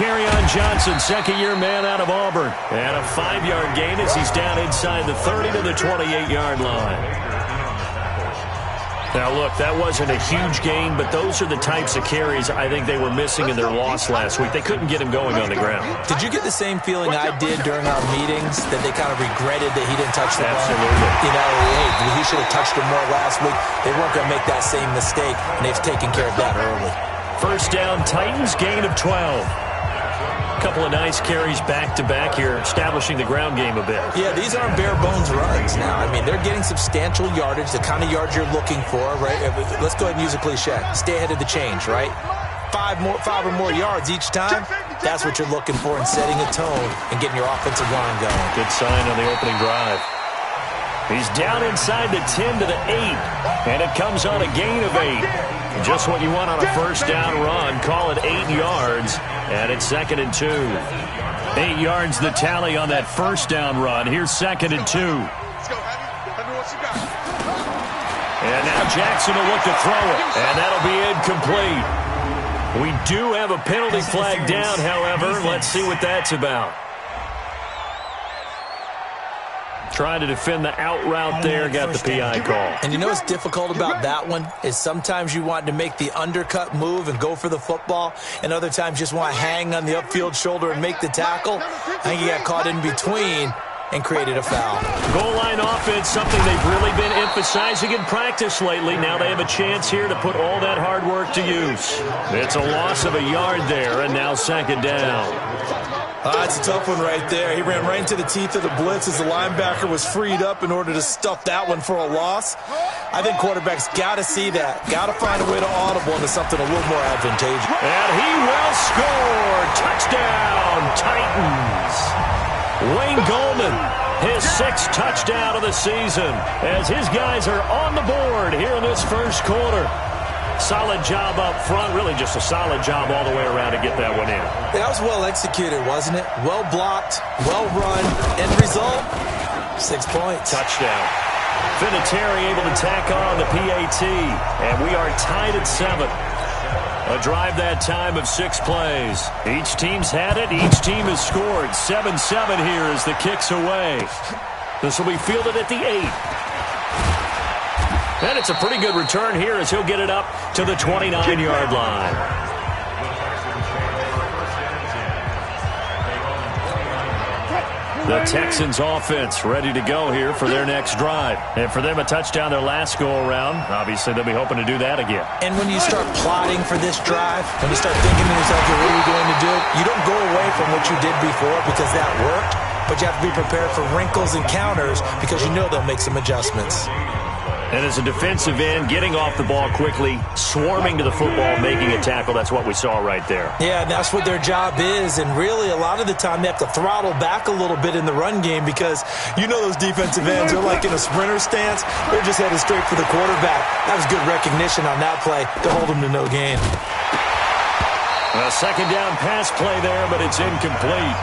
on Johnson, second-year man out of Auburn. And a 5-yard gain as he's down inside the 30 to the 28-yard line. Now, look, that wasn't a huge gain, but those are the types of carries I think they were missing in their loss last week. They couldn't get him going on the ground. Did you get the same feeling I did during our meetings, that they kind of regretted that he didn't touch the ball? Absolutely. You know, hey, he should have touched him more last week. They weren't going to make that same mistake, and they've taken care of that early. First down, Titans, gain of 12. A couple of nice carries back-to-back here, establishing the ground game a bit. Yeah, these aren't bare-bones runs now. I mean, they're getting substantial yardage, the kind of yards you're looking for, right? Let's go ahead and use a cliche. Stay ahead of the change, right? Five or more yards each time, that's what you're looking for in setting a tone and getting your offensive line going. Good sign on the opening drive. He's down inside the 10 to the 8, and it comes on a gain of 8. Just what you want on a first down run. Call it 8 yards, and it's 2nd and 2. 8 yards the tally on that first down run. Here's 2nd and 2. And now Jackson will look to throw it, and that'll be incomplete. We do have a penalty flag down, however. Let's see what that's about. Trying to defend the out route there, got the PI call. And you know what's difficult about that one is sometimes you want to make the undercut move and go for the football, and other times just want to hang on the upfield shoulder and make the tackle. I think he got caught in between and created a foul. Goal line offense, something they've really been emphasizing in practice lately. Now they have a chance here to put all that hard work to use. It's a loss of a yard there, and now 2nd down. It's a tough one right there. He ran right into the teeth of the blitz as the linebacker was freed up in order to stuff that one for a loss. I think quarterbacks got to see that. Got to find a way to audible into something a little more advantageous. And he will score. Touchdown, Titans. Wayne Goldman, his 6th touchdown of the season, as his guys are on the board here in this first quarter. Solid job up front, really just a solid job all the way around to get that one in. That was well executed, wasn't it? Well blocked, well run. End result, 6 points. Touchdown. Vinatieri able to tack on the PAT, and we are tied at 7. A drive that time of 6 plays. Each team's had it, each team has scored. 7-7 here as the kick's away. This will be fielded at the 8. And it's a pretty good return here as he'll get it up to the 29-yard line. The Texans offense ready to go here for their next drive. And for them, a touchdown their last go-around. Obviously, they'll be hoping to do that again. And when you start plotting for this drive, when you start thinking to yourself, what are you going to do? You don't go away from what you did before because that worked, but you have to be prepared for wrinkles and counters because you know they'll make some adjustments. And as a defensive end, getting off the ball quickly, swarming to the football, making a tackle, that's what we saw right there. Yeah, and that's what their job is. And really, a lot of the time, they have to throttle back a little bit in the run game because you know those defensive ends, they're like in a sprinter stance. They're just headed straight for the quarterback. That was good recognition on that play to hold them to no gain. A 2nd down pass play there, but it's incomplete.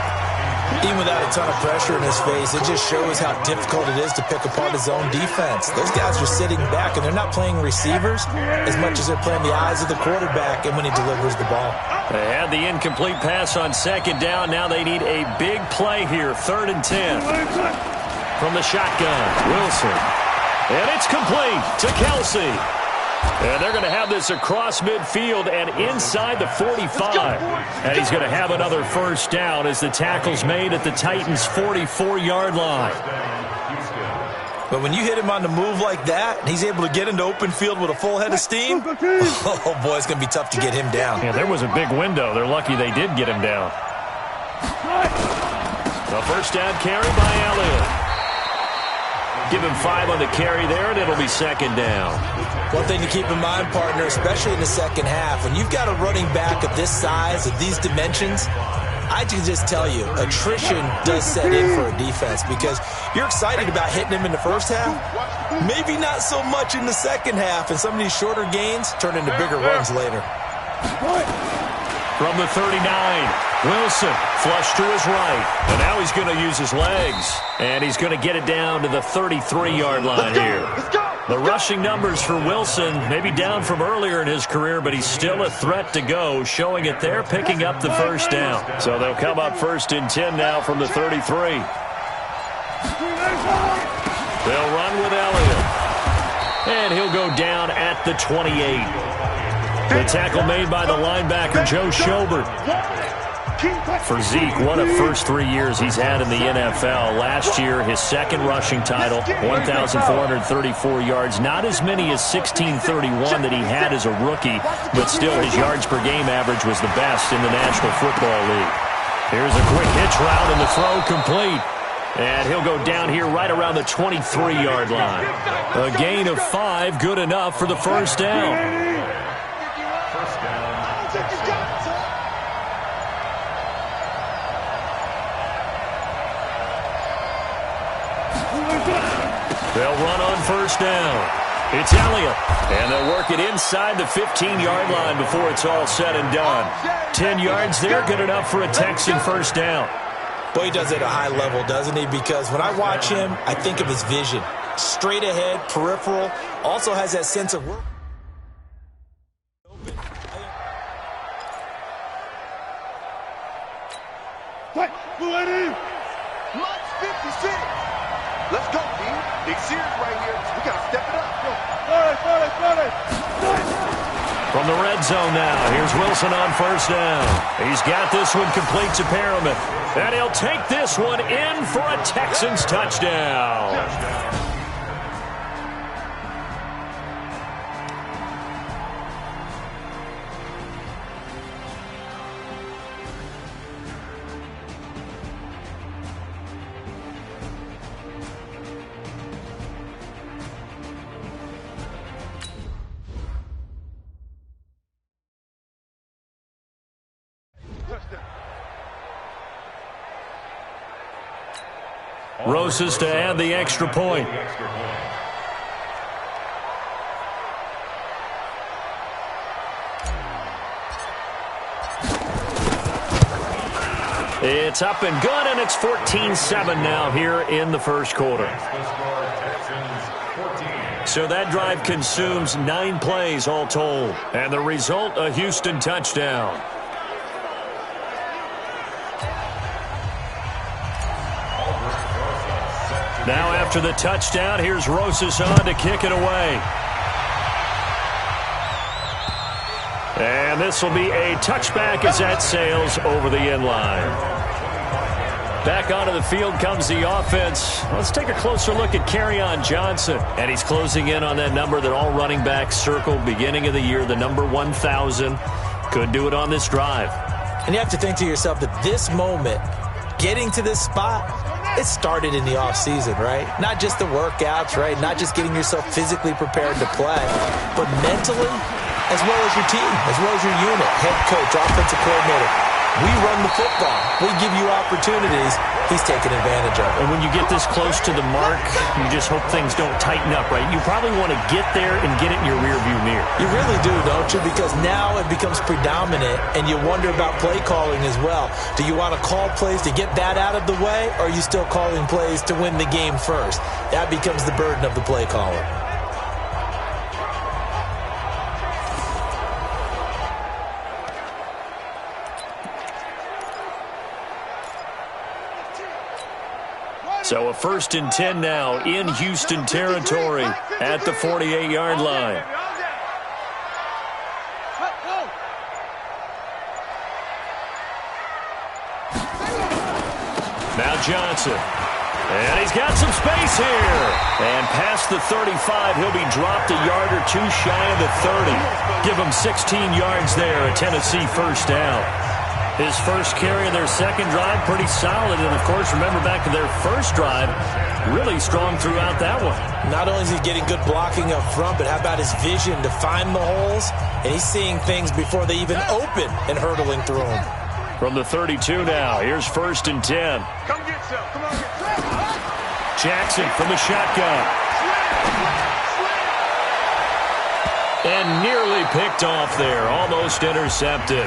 Even without a ton of pressure in his face, it just shows how difficult it is to pick apart his own defense. Those guys are sitting back, and they're not playing receivers as much as they're playing the eyes of the quarterback and when he delivers the ball. They had the incomplete pass on 2nd down. Now they need a big play here, 3rd and 10. From the shotgun, Wilson. And it's complete to Kelsey. And they're going to have this across midfield and inside the 45. And he's going to have another first down as the tackle's made at the Titans' 44-yard line. But when you hit him on the move like that, and he's able to get into open field with a full head of steam, oh, boy, it's going to be tough to get him down. Yeah, there was a big window. They're lucky they did get him down. The first down carry by Elliott. Give him 5 on the carry there, and it'll be 2nd down. One thing to keep in mind, partner, especially in the second half, when you've got a running back of this size, of these dimensions, I can just tell you, attrition does set in for a defense because you're excited about hitting him in the first half. Maybe not so much in the second half, and some of these shorter gains turn into bigger runs later. From the 39, Wilson flush to his right. And now he's going to use his legs. And he's going to get it down to the 33-yard line here. Let's go! The rushing numbers for Wilson, maybe down from earlier in his career, but he's still a threat to go, showing it there, picking up the first down. So they'll come up 1st and 10 now from the 33. They'll run with Elliott. And he'll go down at the 28. The tackle made by the linebacker, Joe Schobert. For Zeke, what a first 3 years he's had in the NFL. Last year, his second rushing title, 1,434 yards. Not as many as 1,631 that he had as a rookie, but still his yards per game average was the best in the National Football League. Here's a quick hitch route and the throw complete. And he'll go down here right around the 23-yard line. A gain of 5, good enough for the first down. They'll run on first down. It's Elliott. And they'll work it inside the 15-yard line before it's all said and done. 10 yards there, good enough for a Texan first down. Boy, he does it at a high level, doesn't he? Because when I watch him, I think of his vision. Straight ahead, peripheral, also has that sense of work. What? Lunch 56. Let's go, team. Big series right here. We got to step it up. From the red zone now, here's Wilson on first down. He's got this one complete to Perriman. And he'll take this one in for a Texans touchdown. Rosas to add the extra point. It's up and good, and it's 14-7 now here in the first quarter. So that drive consumes 9 plays all told. And the result, a Houston touchdown. Now after the touchdown, here's Rosas on to kick it away. And this will be a touchback as that sails over the end line. Back onto the field comes the offense. Let's take a closer look at Kerryon Johnson. And he's closing in on that number that all running backs circled beginning of the year, the number 1,000. Could do it on this drive. And you have to think to yourself that this moment, getting to this spot, it started in the offseason, right? Not just the workouts, right? Not just getting yourself physically prepared to play, but mentally, as well as your team, as well as your unit, head coach, offensive coordinator. We run the football. We give you opportunities. He's taking advantage of it. And when you get this close to the mark, you just hope things don't tighten up, right? You probably want to get there and get it in your rearview mirror. You really do, don't you? Because now it becomes predominant, and you wonder about play calling as well. Do you want to call plays to get that out of the way, or are you still calling plays to win the game first? That becomes the burden of the play caller. So a 1st and 10 now in Houston territory at the 48-yard line. Now Johnson. And he's got some space here. And past the 35, he'll be dropped a yard or two shy of the 30. Give him 16 yards there, a Tennessee first down. His first carry of their second drive, pretty solid. And, of course, remember back to their first drive, really strong throughout that one. Not only is he getting good blocking up front, but how about his vision to find the holes? And he's seeing things before they even open and hurdling through them. From the 32 now, here's 1st and 10. Come get some. Come on, get Jackson from the shotgun. And nearly picked off there, almost intercepted.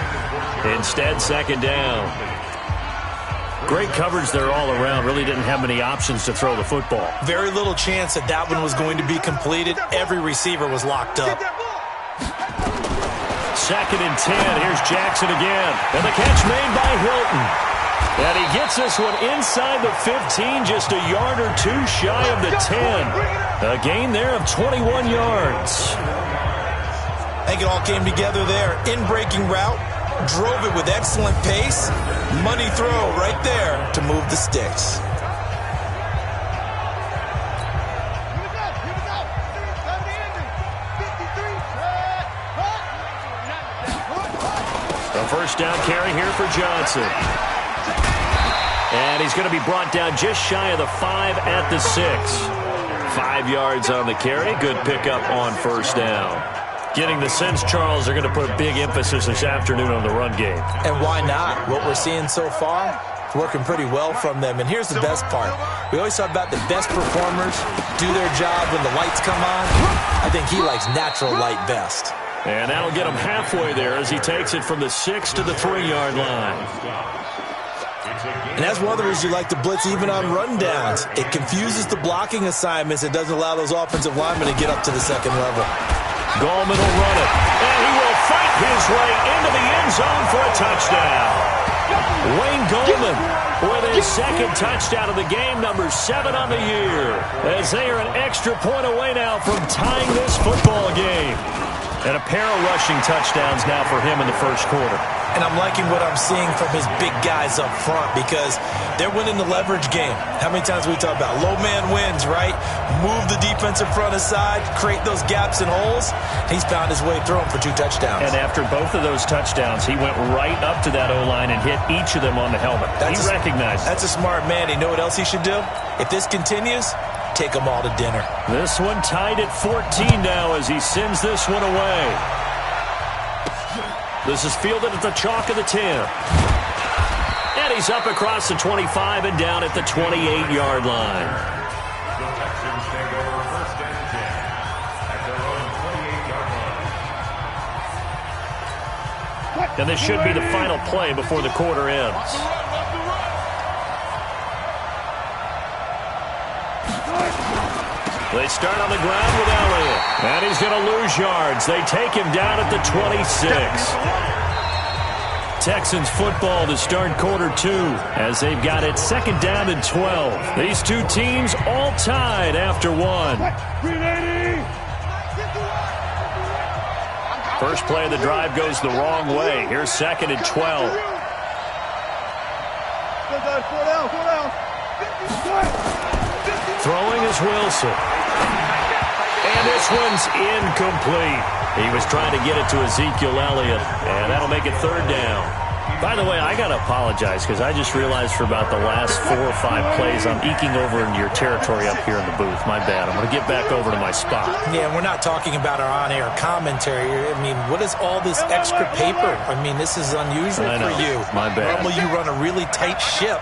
Instead, second down. Great coverage there all around. Really didn't have many options to throw the football. Very little chance that that one was going to be completed. Every receiver was locked up. 2nd and 10. Here's Jackson again. And the catch made by Hilton. And he gets this one inside the 15, just a yard or two shy of the 10. A gain there of 21 yards. I think it all came together there. In-breaking route, drove it with excellent pace. Money throw right there to move the sticks. A first down carry here for Johnson. And he's going to be brought down just shy of the 5 at the 6. 5 yards on the carry. Good pickup on first down. Getting the sense, Charles, they're going to put a big emphasis this afternoon on the run game. And why not? What we're seeing so far, it's working pretty well from them. And here's the best part. We always talk about the best performers do their job when the lights come on. I think he likes natural light best. And that'll get him halfway there as he takes it from the 6 to the 3-yard line. And that's one of the reasons you like to blitz even on rundowns. It confuses the blocking assignments. It doesn't allow those offensive linemen to get up to the second level. Gallman will run it. And he will fight his way into the end zone for a touchdown. Wayne Gallman with his 2nd touchdown of the game, number 7 on the year. As they are an extra point away now from tying this football game. And a pair of rushing touchdowns now for him in the first quarter. And I'm liking what I'm seeing from his big guys up front because they're winning the leverage game. How many times we talk about low man wins, right? Move the defensive front aside, create those gaps and holes. He's found his way through them for 2 touchdowns. And after both of those touchdowns, he went right up to that O-line and hit each of them on the helmet. He recognized it. That's a smart man. You know what else he should do? If this continues, take them all to dinner. This one tied at 14 now as he sends this one away. This is fielded at the chalk of the 10. And he's up across the 25 and down at the 28-yard line. And this should be the final play before the quarter ends. They start on the ground with Elliott. And he's going to lose yards. They take him down at the 26. Texans football to start quarter 2 as they've got it 2nd down and 12. These two teams all tied after 1. First play of the drive goes the wrong way. Here's 2nd and 12. Throwing is Wilson. And this one's incomplete. He was trying to get it to Ezekiel Elliott, and that'll make it 3rd down. By the way, I got to apologize because I just realized for about the last 4 or 5 plays I'm eking over into your territory up here in the booth. My bad. I'm going to get back over to my spot. Yeah, we're not talking about our on-air commentary. I mean, what is all this extra paper? I mean, this is unusual for you. My bad. Normally you run a really tight ship.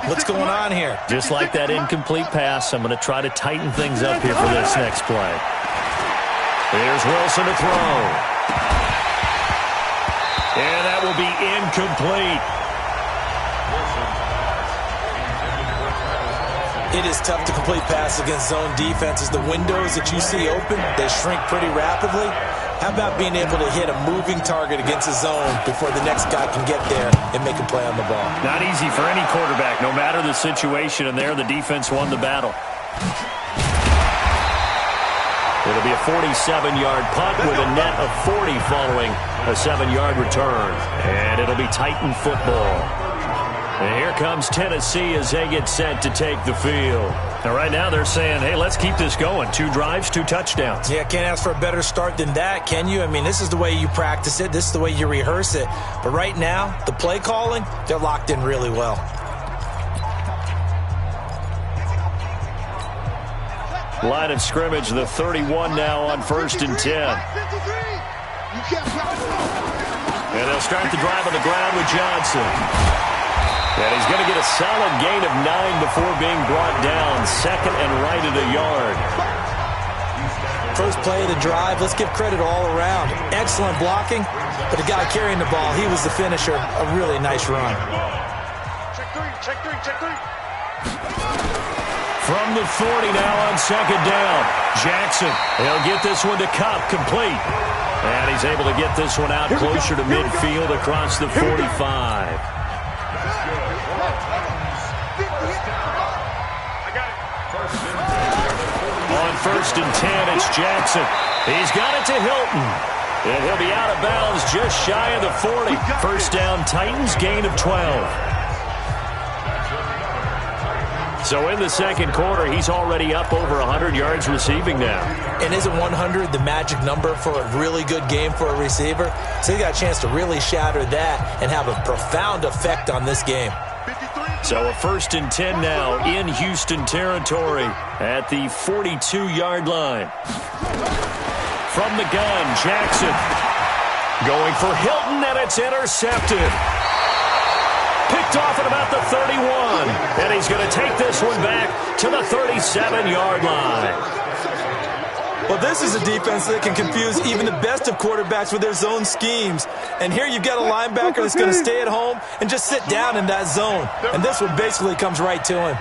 What's going on here? Just like that incomplete pass, I'm going to try to tighten things up here for this next play. Here's Wilson to throw. And that will be incomplete. It is tough to complete pass against zone defenses. The windows that you see open, they shrink pretty rapidly. How about being able to hit a moving target against a zone before the next guy can get there and make a play on the ball? Not easy for any quarterback, no matter the situation, and there the defense won the battle. It'll be a 47-yard punt with a net of 40 following a 7-yard return. And it'll be Titan football. And here comes Tennessee as they get set to take the field. Now, right now they're saying, hey, let's keep this going. 2 drives, 2 touchdowns. Yeah, can't ask for a better start than that, can you? I mean, this is the way you practice it. This is the way you rehearse it. But right now, the play calling, they're locked in really well. Line of scrimmage, the 31 now on 1st and 10. And they'll start the drive on the ground with Johnson. And he's going to get a solid gain of 9 before being brought down. 2nd and right at a yard. First play of the drive, let's give credit all around. Excellent blocking, but the guy carrying the ball, he was the finisher. A really nice run. Check three. From the 40 now on second down. Jackson, he'll get this one to Cup, complete. And he's able to get this one out closer to midfield across the 45. On first and 10, it's Jackson. He's got it to Hilton. And he'll be out of bounds just shy of the 40. First down, Titans, gain of 12. So in the second quarter, he's already up over 100 yards receiving now. And isn't 100 the magic number for a really good game for a receiver? So he got a chance to really shatter that and have a profound effect on this game. So a first and 10 now in Houston territory at the 42-yard line. From the gun, Jackson going for Hilton, and it's intercepted. Picked off at about the 31, and he's going to take this one back to the 37-yard line. Well, this is a defense that can confuse even the best of quarterbacks with their zone schemes. And here you've got a linebacker that's going to stay at home and just sit down in that zone. And this one basically comes right to him.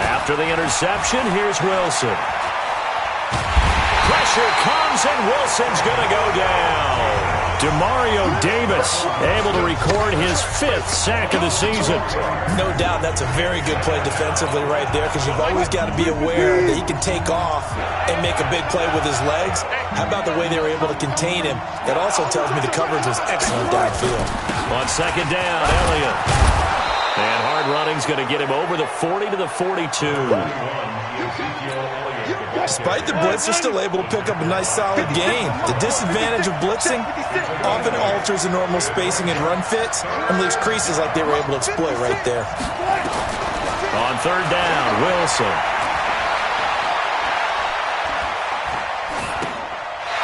After the interception, here's Wilson. Pressure comes, and Wilson's going to go down. Demario Davis able to record his 5th sack of the season. No doubt that's a very good play defensively right there, because you've always got to be aware that he can take off and make a big play with his legs. How about the way they were able to contain him? That also tells me the coverage was excellent downfield. On second down, Elliott. And hard running's going to get him over the 40 to the 42. Despite the blitz, they're still able to pick up a nice solid gain. The disadvantage of blitzing often alters the normal spacing and run fits and leaves creases like they were able to exploit right there. On third down, Wilson.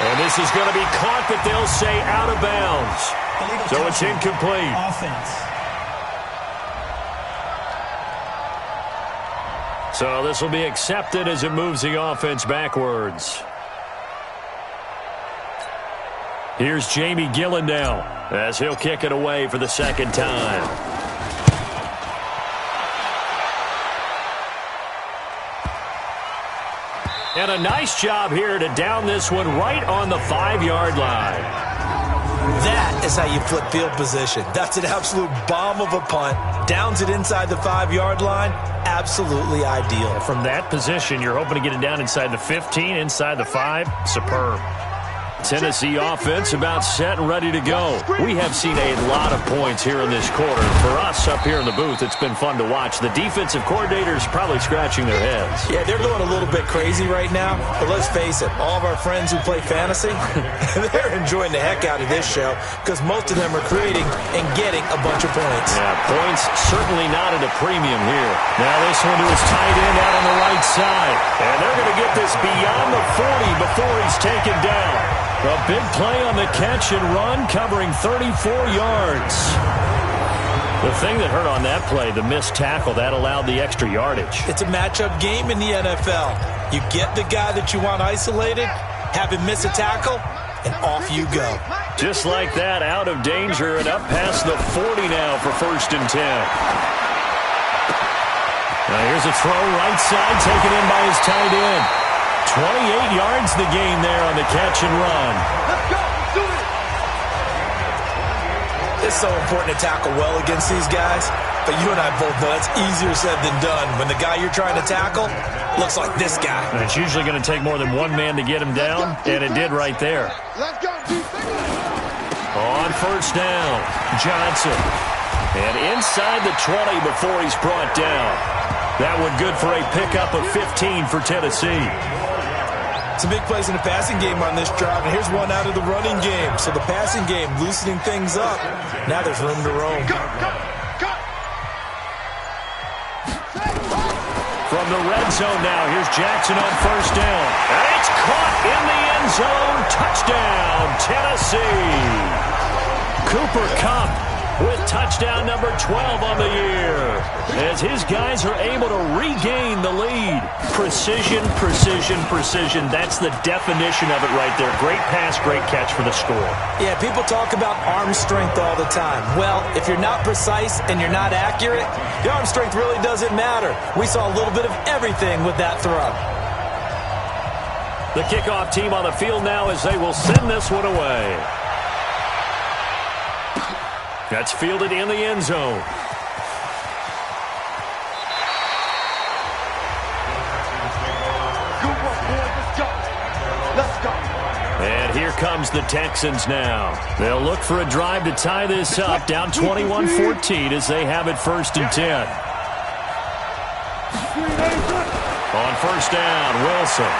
And this is going to be caught, but they'll say out of bounds. So it's incomplete. Offense. So this will be accepted as it moves the offense backwards. Here's Jamie Gillen now as he'll kick it away for the second time. And a nice job here to down this one right on the 5-yard line. That is how you flip field position. That's an absolute bomb of a punt. Downs it inside the 5-yard line. Absolutely ideal. From that position, you're hoping to get it down inside the 15, inside the 5. Superb. Tennessee offense about set and ready to go. We have seen a lot of points here in this quarter. For us up here in the booth, it's been fun to watch. The defensive coordinators probably scratching their heads. Yeah, they're going a little bit crazy right now. But let's face it, all of our friends who play fantasy, they're enjoying the heck out of this show because most of them are creating and getting a bunch of points. Yeah, points certainly not at a premium here. Now this one to his tight end out on the right side. And they're going to get this beyond the 40 before he's taken down. A big play on the catch and run, covering 34 yards. The thing that hurt on that play, the missed tackle, that allowed the extra yardage. It's a matchup game in the NFL. You get the guy that you want isolated, have him miss a tackle, and off you go. Just like that, out of danger and up past the 40 now for first and 10. Now here's a throw right side, taken in by his tight end. 28 yards the gain there on the catch and run. Let's go. Do it. It's so important to tackle well against these guys, but you and I both know that's easier said than done when the guy you're trying to tackle looks like this guy. And it's usually going to take more than one man to get him down, and it did right there. Let's go, On first down, Johnson. And inside the 20 before he's brought down. That one good for a pickup of 15 for Tennessee. Some big plays in the passing game on this drive, and here's one out of the running game. So the passing game loosening things up. Now there's room to roam. From the red zone now, here's Jackson on first down. And it's caught in the end zone. Touchdown, Tennessee. Cooper Kupp with touchdown number 12 on the year, as his guys are able to regain the lead. Precision, precision, precision. That's the definition of it right there. Great pass, great catch for the score. Yeah, people talk about arm strength all the time. Well, if you're not precise and you're not accurate, your arm strength really doesn't matter. We saw a little bit of everything with that throw. The kickoff team on the field now as they will send this one away. That's fielded in the end zone. Good work, boys. Let's go. Let's go. And here comes the Texans now. They'll look for a drive to tie this up, down 21-14 as they have it 1st and 10. On 1st down, Wilson.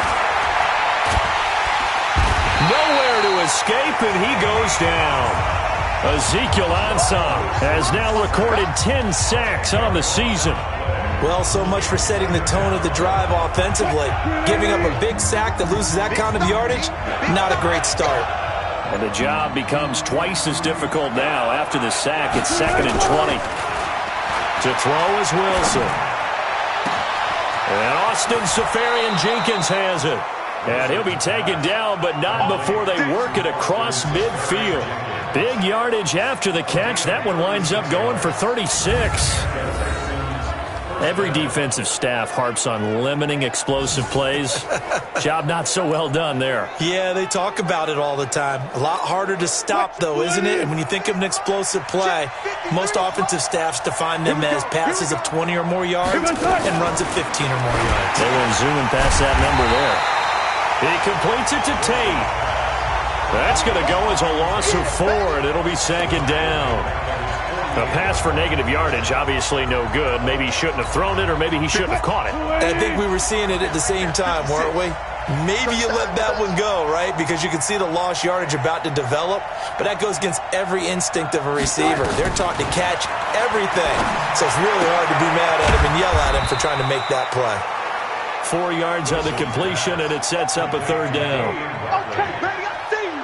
Nowhere to escape, and he goes down. Ezekiel Ansah has now recorded 10 sacks on the season. Well, so much for setting the tone of the drive offensively. Giving up a big sack that loses that kind of yardage, not a great start. And the job becomes twice as difficult now. After the sack, it's 2nd and 20. To throw is Wilson. And Austin Seferian-Jenkins has it. And he'll be taken down, but not before they work it across midfield. Big yardage after the catch. That one winds up going for 36. Every defensive staff harps on limiting explosive plays. Job not so well done there. Yeah, they talk about it all the time. A lot harder to stop, though, isn't it? And when you think of an explosive play, most offensive staffs define them as passes of 20 or more yards and runs of 15 or more yards. They went zooming past that number there. He completes it to Tate. That's going to go as a loss of 4, and it'll be 2nd down. A pass for negative yardage, obviously no good. Maybe he shouldn't have thrown it, or maybe he shouldn't have caught it. I think we were seeing it at the same time, weren't we? Maybe you let that one go, right? Because you can see the lost yardage about to develop, but that goes against every instinct of a receiver. They're taught to catch everything, so it's really hard to be mad at him and yell at him for trying to make that play. 4 yards on the completion, and it sets up a 3rd down. Okay, baby, I see you.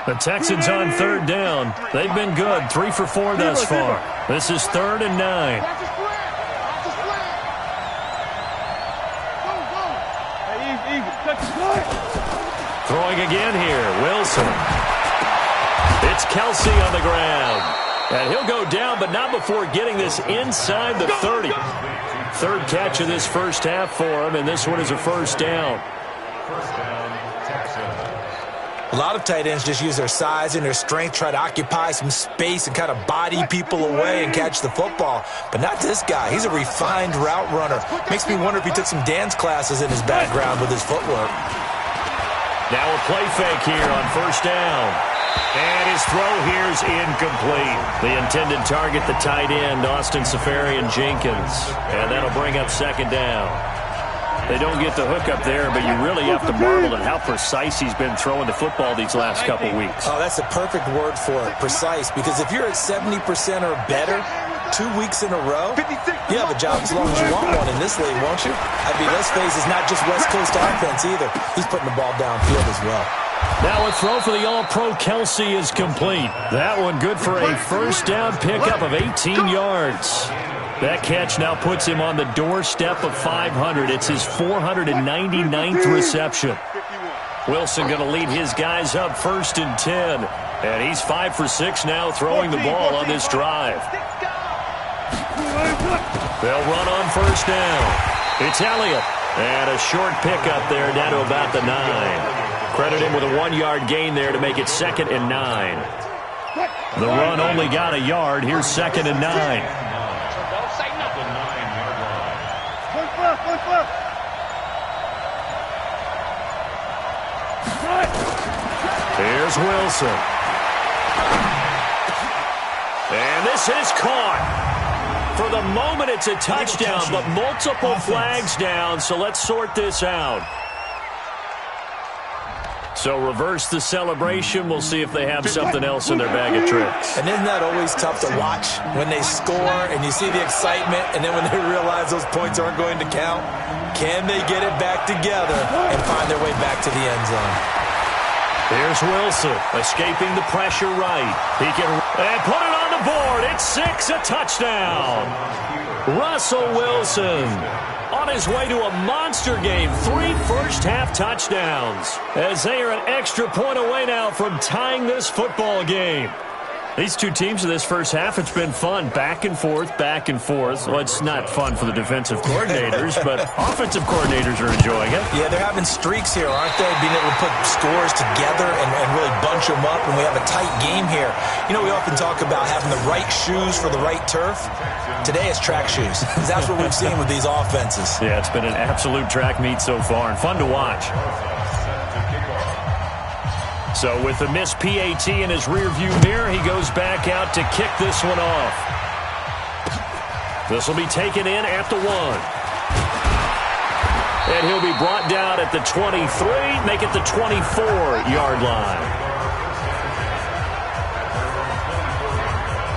The Texans on 3rd down. They've been good, 3 for 4 thus far. This is 3rd and 9. Watch his flag. Watch his flag. Go, go. Hey, easy. Touch his flag. Throwing again here, Wilson. It's Kelsey on the ground. And he'll go down, but not before getting this inside the 30. 3rd catch of this first half for him, and this one is a 1st down. A lot of tight ends just use their size and their strength, try to occupy some space and kind of body people away and catch the football. But not this guy. He's a refined route runner. Makes me wonder if he took some dance classes in his background with his footwork. Now a play fake here on 1st down. And his throw here is incomplete. The intended target, the tight end, Austin Seferian-Jenkins. And that'll bring up 2nd down. They don't get the hook up there, but you really have to marvel at how precise he's been throwing the football these last couple weeks. Oh, that's the perfect word for it, precise. Because if you're at 70% or better 2 weeks in a row, you have a job as long as you want one in this league, won't you? I mean, let's face it, it's not just West Coast offense either. He's putting the ball downfield as well. Now a throw for the All-Pro Kelsey is complete. That one good for a 1st down pickup of 18 yards. That catch now puts him on the doorstep of 500. It's his 499th reception. Wilson going to lead his guys up 1st and 10. And he's 5 for 6 now throwing the ball on this drive. They'll run on 1st down. It's Elliott. And a short pickup there down to about the 9. Credit him with a 1-yard gain there to make it 2nd and 9. The run only got a yard. Here's 2nd and 9. Here's Wilson. And this is caught. For the moment, it's a touchdown, but multiple flags down, so let's sort this out. So reverse the celebration. We'll see if they have something else in their bag of tricks. And isn't that always tough to watch when they score and you see the excitement, and then when they realize those points aren't going to count? Can they get it back together and find their way back to the end zone? Here's Wilson, escaping the pressure right. He can and put it on the board. It's 6, a touchdown. Russell Wilson on his way to a monster game. 3 first-half touchdowns as they are an extra point away now from tying this football game. These two teams in this first half, it's been fun. Back and forth, back and forth. Well, it's not fun for the defensive coordinators, but offensive coordinators are enjoying it. Yeah, they're having streaks here, aren't they? Being able to put scores together and really bunch them up, and we have a tight game here. You know, we often talk about having the right shoes for the right turf. Today it's track shoes. That's what we've seen with these offenses. Yeah, it's been an absolute track meet so far, and fun to watch. So with the missed PAT in his rearview mirror, he goes back out to kick this one off. This will be taken in at the 1. And he'll be brought down at the 23, make it the 24-yard line.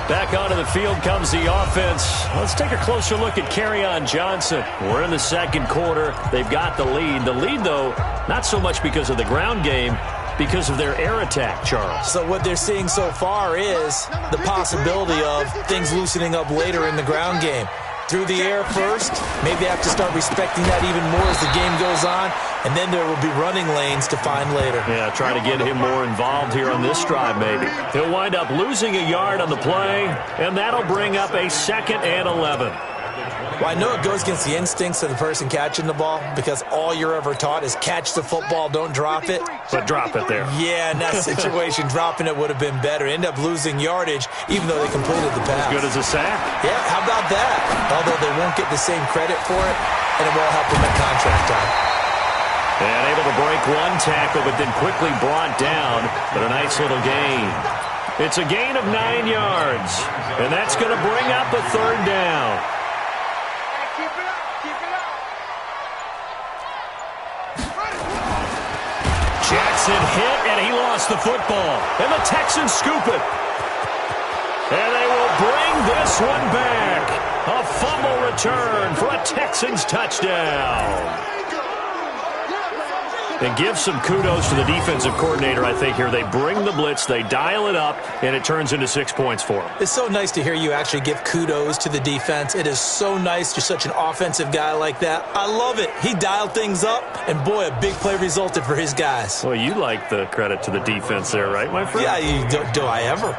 Back onto the field comes the offense. Let's take a closer look at Kerryon Johnson. We're in the second quarter. They've got the lead. The lead, though, not so much because of the ground game, because of their air attack, Charles. So what they're seeing so far is the possibility of things loosening up later in the ground game. Through the air first, maybe they have to start respecting that even more as the game goes on, and then there will be running lanes to find later. Yeah, try to get him more involved here on this drive maybe. He'll wind up losing a yard on the play, and that'll bring up a 2nd and 11. Well, I know it goes against the instincts of the person catching the ball because all you're ever taught is catch the football, don't drop it. But drop it there. Yeah, in that situation, dropping it would have been better. End up losing yardage even though they completed the pass. As good as a sack. Yeah, how about that? Although they won't get the same credit for it, and it won't help them at contract time. And able to break one tackle, but then quickly brought down. But a nice little gain. It's a gain of 9 yards. And that's going to bring up a 3rd down. Jackson hit, and he lost the football. And the Texans scoop it. And they will bring this one back. A fumble return for a Texans touchdown. And give some kudos to the defensive coordinator, I think, here. They bring the blitz, they dial it up, and it turns into 6 points for them. It's so nice to hear you actually give kudos to the defense. It is so nice. You're such an offensive guy like that. I love it. He dialed things up, and boy, a big play resulted for his guys. Well, you like the credit to the defense there, right, my friend? Yeah, do I ever?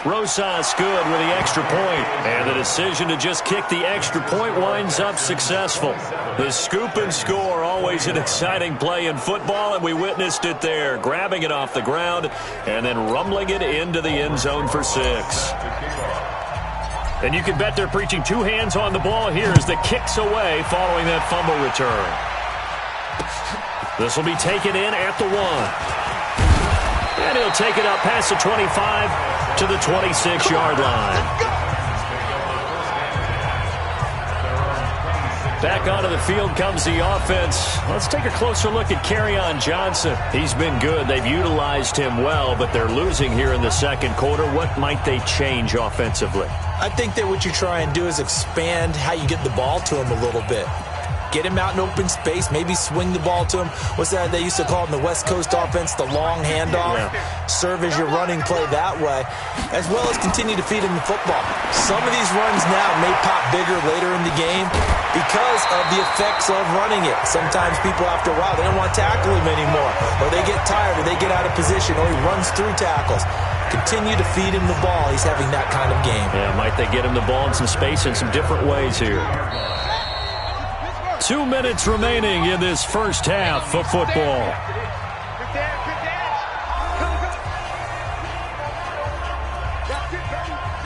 Rosas good with the extra point. And the decision to just kick the extra point winds up successful. The scoop and score, always an exciting play in football, and we witnessed it there. Grabbing it off the ground and then rumbling it into the end zone for 6. And you can bet they're preaching 2 hands on the ball here as the kick's away following that fumble return. This will be taken in at the 1. And he'll take it up past the 25 to the 26-yard line. Back onto the field comes the offense. Let's take a closer look at Kerryon Johnson. He's been good. They've utilized him well, but they're losing here in the second quarter. What might they change offensively? I think that what you try and do is expand how you get the ball to him a little bit. Get him out in open space, maybe swing the ball to him. What's that they used to call it in the West Coast offense, the long handoff? Yeah. Serve as your running play that way, as well as continue to feed him the football. Some of these runs now may pop bigger later in the game because of the effects of running it. Sometimes people, after a while, they don't want to tackle him anymore, or they get tired, or they get out of position, or he runs through tackles. Continue to feed him the ball. He's having that kind of game. Yeah, might they get him the ball in some space in some different ways here. 2 minutes remaining in this first half of football.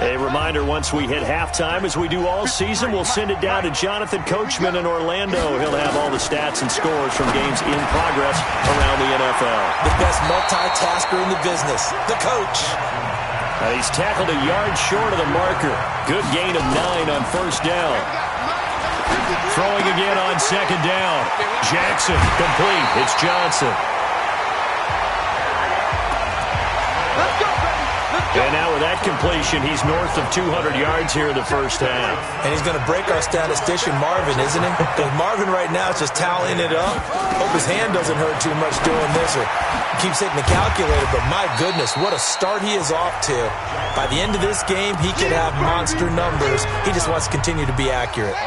A reminder, once we hit halftime, as we do all season, we'll send it down to Jonathan Coachman in Orlando. He'll have all the stats and scores from games in progress around the NFL. The best multitasker in the business, the coach. He's tackled a yard short of the marker. Good gain of 9 on first down. Throwing again on second down. Jackson complete. It's Johnson. Let's go, baby. Let's And now with that completion, he's north of 200 yards here in the first half. And he's going to break our statistician, Marvin, isn't he? Because Marvin right now is just tallying it up. Hope his hand doesn't hurt too much doing this or keeps hitting the calculator. But my goodness, what a start he is off to. By the end of this game, he could have monster numbers. He just wants to continue to be accurate.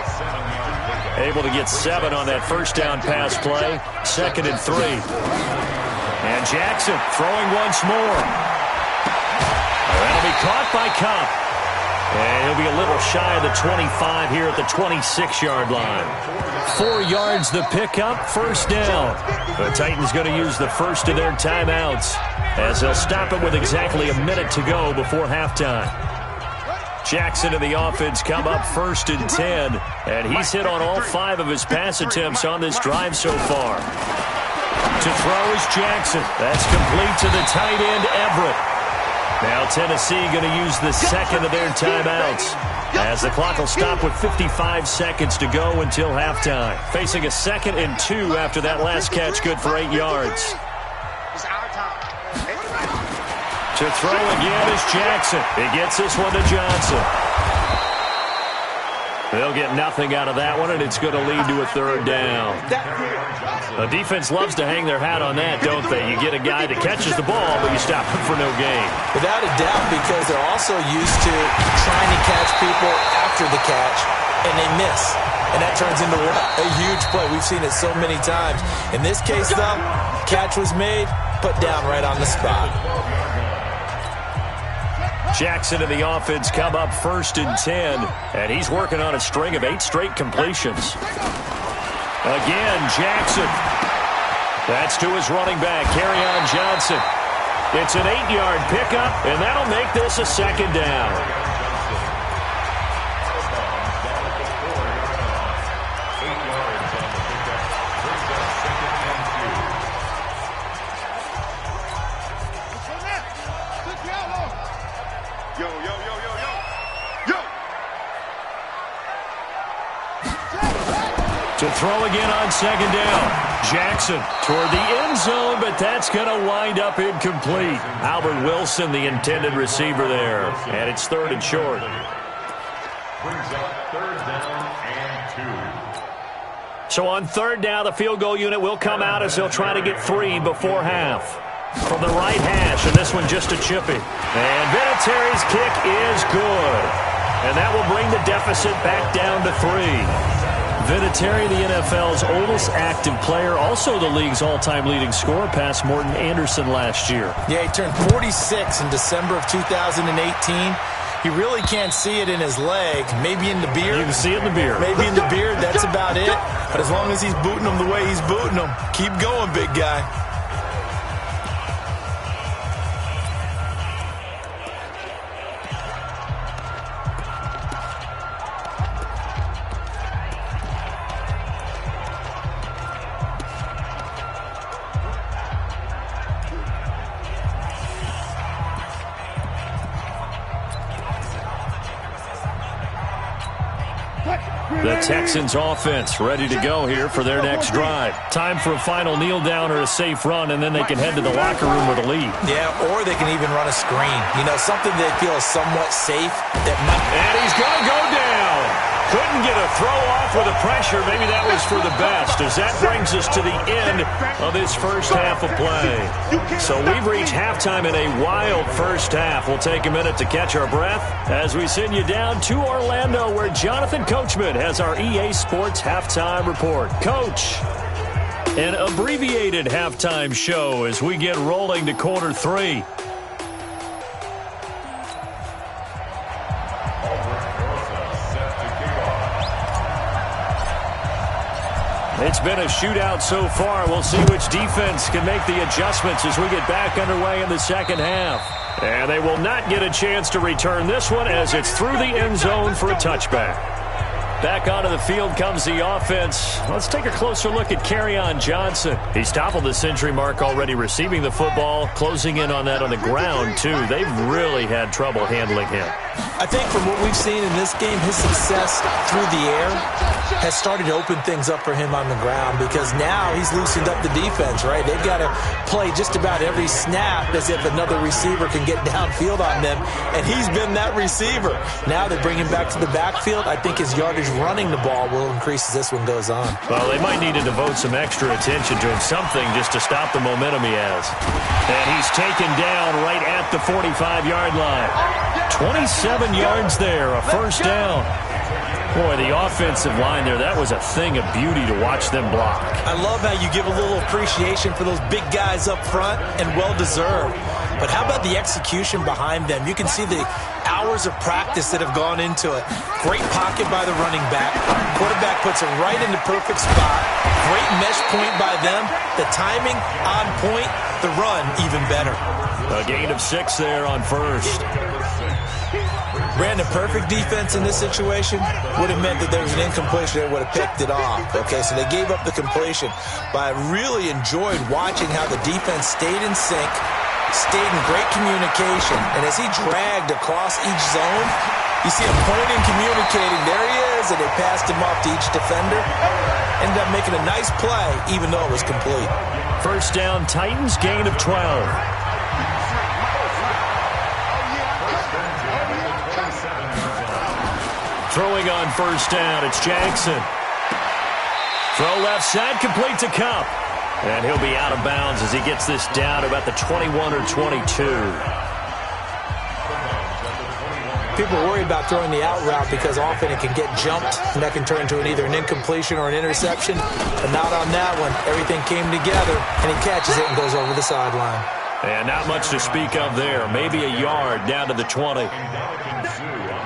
Able to get 7 on that first down pass play. 2nd and 3. And Jackson throwing once more. That'll be caught by Cup. And he'll be a little shy of the 25 here at the 26-yard line. 4 yards the pickup, first down. The Titans going to use the first of their timeouts as they'll stop it with exactly a minute to go before halftime. Jackson and the offense come up 1st and 10, and he's hit on all 5 of his pass attempts on this drive so far. To throw is Jackson. That's complete to the tight end, Everett. Now Tennessee going to use the second of their timeouts as the clock will stop with 55 seconds to go until halftime. Facing a 2nd and 2 after that last catch, good for 8 yards. To throw again is Jackson. He gets this one to Johnson. They'll get nothing out of that one, and it's going to lead to a 3rd down. The defense loves to hang their hat on that, don't they? You get a guy that catches the ball, but you stop him for no gain. Without a doubt, because they're also used to trying to catch people after the catch, and they miss. And that turns into a huge play. We've seen it so many times. In this case, though, catch was made, put down right on the spot. Jackson and the offense come up 1st and 10, and he's working on a string of 8 straight completions. Again, Jackson. That's to his running back, Kerryon Johnson. It's an 8-yard pickup, and that'll make this a 2nd down. To throw again on 2nd down. Jackson toward the end zone, but that's going to wind up incomplete. Albert Wilson, the intended receiver there. And it's 3rd and short. Brings up 3rd down and 2. So on 3rd down, the field goal unit will come out as they'll try to get 3 before half. From the right hash, and this one just a chippy. And Vinatieri's kick is good. And that will bring the deficit back down to 3. Vinatieri, the NFL's oldest active player, also the league's all-time leading scorer, past Morton Anderson last year. Yeah, he turned 46 in December of 2018. He really can't see it in his leg. Maybe in the beard. You can see it in the beard. Maybe in the beard, that's about it. But as long as he's booting them the way he's booting them, keep going, big guy. The Texans offense ready to go here for their next drive. Time for a final kneel down or a safe run, and then they can head to the locker room with a lead. Yeah, or they can even run a screen. You know, something they feel is somewhat safe. And he's going to go down. Couldn't get a throw off with the pressure. Maybe that was for the best, as that brings us to the end of this first half of play. So we've reached halftime in a wild first half. We'll take a minute to catch our breath as we send you down to Orlando, where Jonathan Coachman has our EA Sports Halftime Report. Coach, an abbreviated halftime show as we get rolling to quarter 3. It's been a shootout so far. We'll see which defense can make the adjustments as we get back underway in the second half. And they will not get a chance to return this one as it's through the end zone for a touchback. Back onto the field comes the offense. Let's take a closer look at Kerryon Johnson. He's toppled the century mark already receiving the football, closing in on that on the ground, too. They've really had trouble handling him. I think from what we've seen in this game, his success through the air has started to open things up for him on the ground, because now he's loosened up the defense, right? They've got to play just about every snap as if another receiver can get downfield on them, and he's been that receiver. Now they bring him back to the backfield. I think his yardage running the ball will increase as this one goes on. Well, they might need to devote some extra attention to him, something just to stop the momentum he has. And he's taken down right at the 45-yard line. 27 yards there, a first down. Boy, the offensive line there, that was a thing of beauty to watch them block. I love how you give a little appreciation for those big guys up front, and well-deserved. But how about the execution behind them? You can see the hours of practice that have gone into it. Great pocket by the running back. Quarterback puts it right in the perfect spot. Great mesh point by them. The timing on point. The run even better. A gain of 6 there on first. Brandon, perfect defense in this situation would have meant that there was an incompletion that would have picked it off. Okay, so they gave up the completion. But I really enjoyed watching how the defense stayed in sync, stayed in great communication, and as he dragged across each zone, you see him pointing, communicating. There he is, and they passed him off to each defender. Ended up making a nice play, even though it was complete. First down, Titans, gain of 12. Throwing on first down, it's Jackson. Throw left side, complete to Cup. And he'll be out of bounds as he gets this down about the 21 or 22. People worry about throwing the out route because often it can get jumped, and that can turn into either an incompletion or an interception. But not on that one. Everything came together, and he catches it and goes over the sideline. And not much to speak of there. Maybe a yard down to the 20.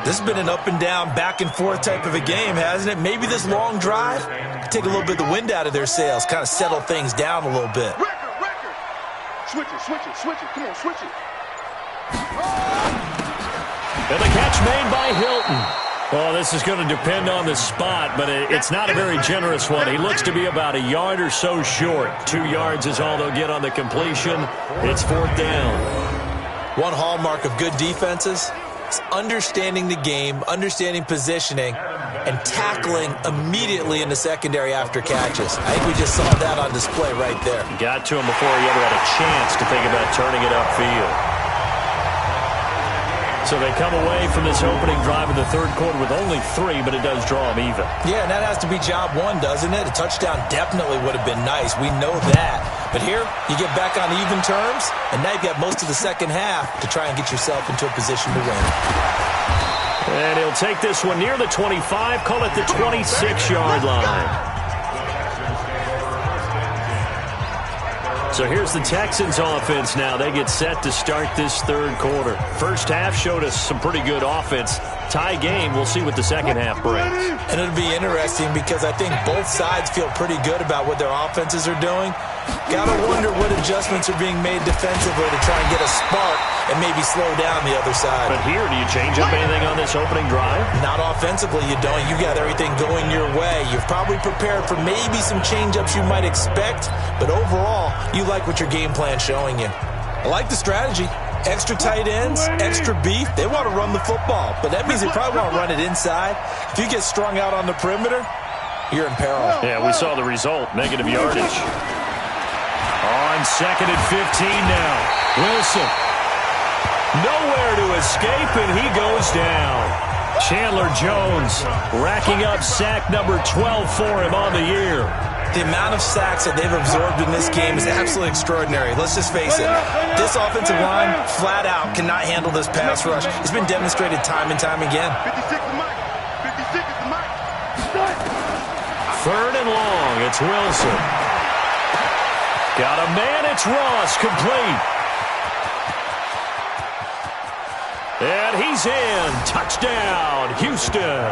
This has been an up-and-down, back-and-forth type of a game, hasn't it? Maybe this long drive could take a little bit of the wind out of their sails, kind of settle things down a little bit. Record. Switch it. Come on, switch it. And the catch made by Hilton. Well, this is going to depend on the spot, but it's not a very generous one. He looks to be about a yard or so short. 2 yards is all they'll get on the completion. It's fourth down. One hallmark of good defenses is understanding the game, understanding positioning, and tackling immediately in the secondary after catches. I think we just saw that on display right there. Got to him before he ever had a chance to think about turning it upfield. So they come away from this opening drive in the third quarter with only 3, but it does draw them even. Yeah, and that has to be job one, doesn't it? A touchdown definitely would have been nice. We know that. But here, you get back on even terms, and now you've got most of the second half to try and get yourself into a position to win. And he'll take this one near the 25, call it the 26-yard line. So here's the Texans offense now. They get set to start this third quarter. First half showed us some pretty good offense. Tie game, we'll see what the second half brings. And it'll be interesting because I think both sides feel pretty good about what their offenses are doing. Gotta wonder what adjustments are being made defensively to try and get a spark and maybe slow down the other side. But here, do you change up anything on this opening drive? Not offensively, you don't. You got everything going your way. You've probably prepared for maybe some change-ups you might expect, but overall, you like what your game plan's showing you. I like the strategy. Extra tight ends, extra beef. They want to run the football, but that means they probably want to run it inside. If you get strung out on the perimeter, you're in peril. Yeah, we saw the result, negative yardage. On second and 15 now. Wilson. Nowhere to escape, and he goes down. Chandler Jones racking up sack number 12 for him on the year. The amount of sacks that they've absorbed in this game is absolutely extraordinary. Let's just face it. This offensive line, flat out, cannot handle this pass rush. It's been demonstrated time and time again. 56 is Mike. 56 is Mike. Third and long. It's Wilson. Got a man. It's Ross. Complete. And he's in. Touchdown, Houston.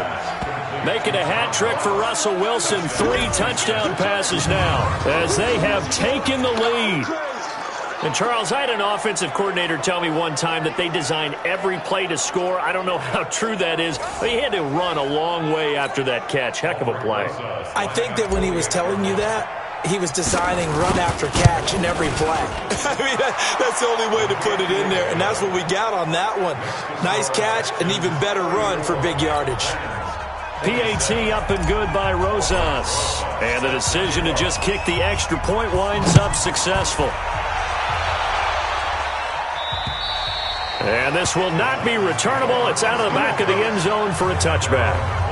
Making a hat trick for Russell Wilson. 3 touchdown passes now as they have taken the lead. And, Charles, I had an offensive coordinator tell me one time that they design every play to score. I don't know how true that is, but he had to run a long way after that catch. Heck of a play. I think that when he was telling you that, he was designing run after catch in every play. I mean, that's the only way to put it in there, and that's what we got on that one. Nice catch, an even better run for big yardage. PAT up and good by Rosas. And the decision to just kick the extra point winds up successful. And this will not be returnable. It's out of the back of the end zone for a touchback.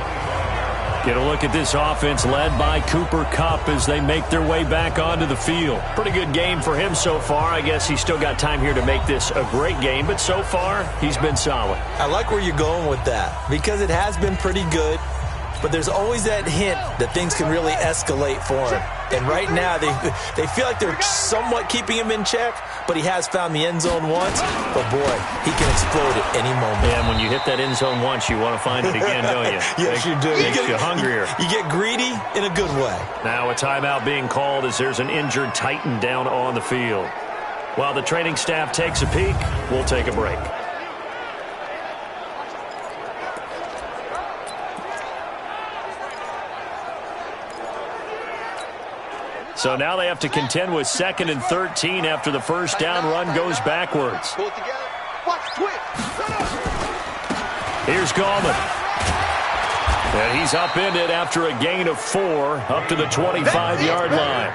Get a look at this offense led by Cooper Kupp as they make their way back onto the field. Pretty good game for him so far. I guess he's still got time here to make this a great game, but so far he's been solid. I like where you're going with that because it has been pretty good, but there's always that hint that things can really escalate for him. And right now they feel like they're somewhat keeping him in check, but he has found the end zone once. But, boy, he can explode at any moment. Yeah, and when you hit that end zone once, you want to find it again, don't you? Yes, you do. Makes you hungrier. You get greedy in a good way. Now a timeout being called as there's an injured Titan down on the field. While the training staff takes a peek, we'll take a break. So now they have to contend with 2nd and 13 after the first down run goes backwards. Pull it together. Watch twist. Here's Gallman. And he's upended after a gain of 4 up to the 25-yard line.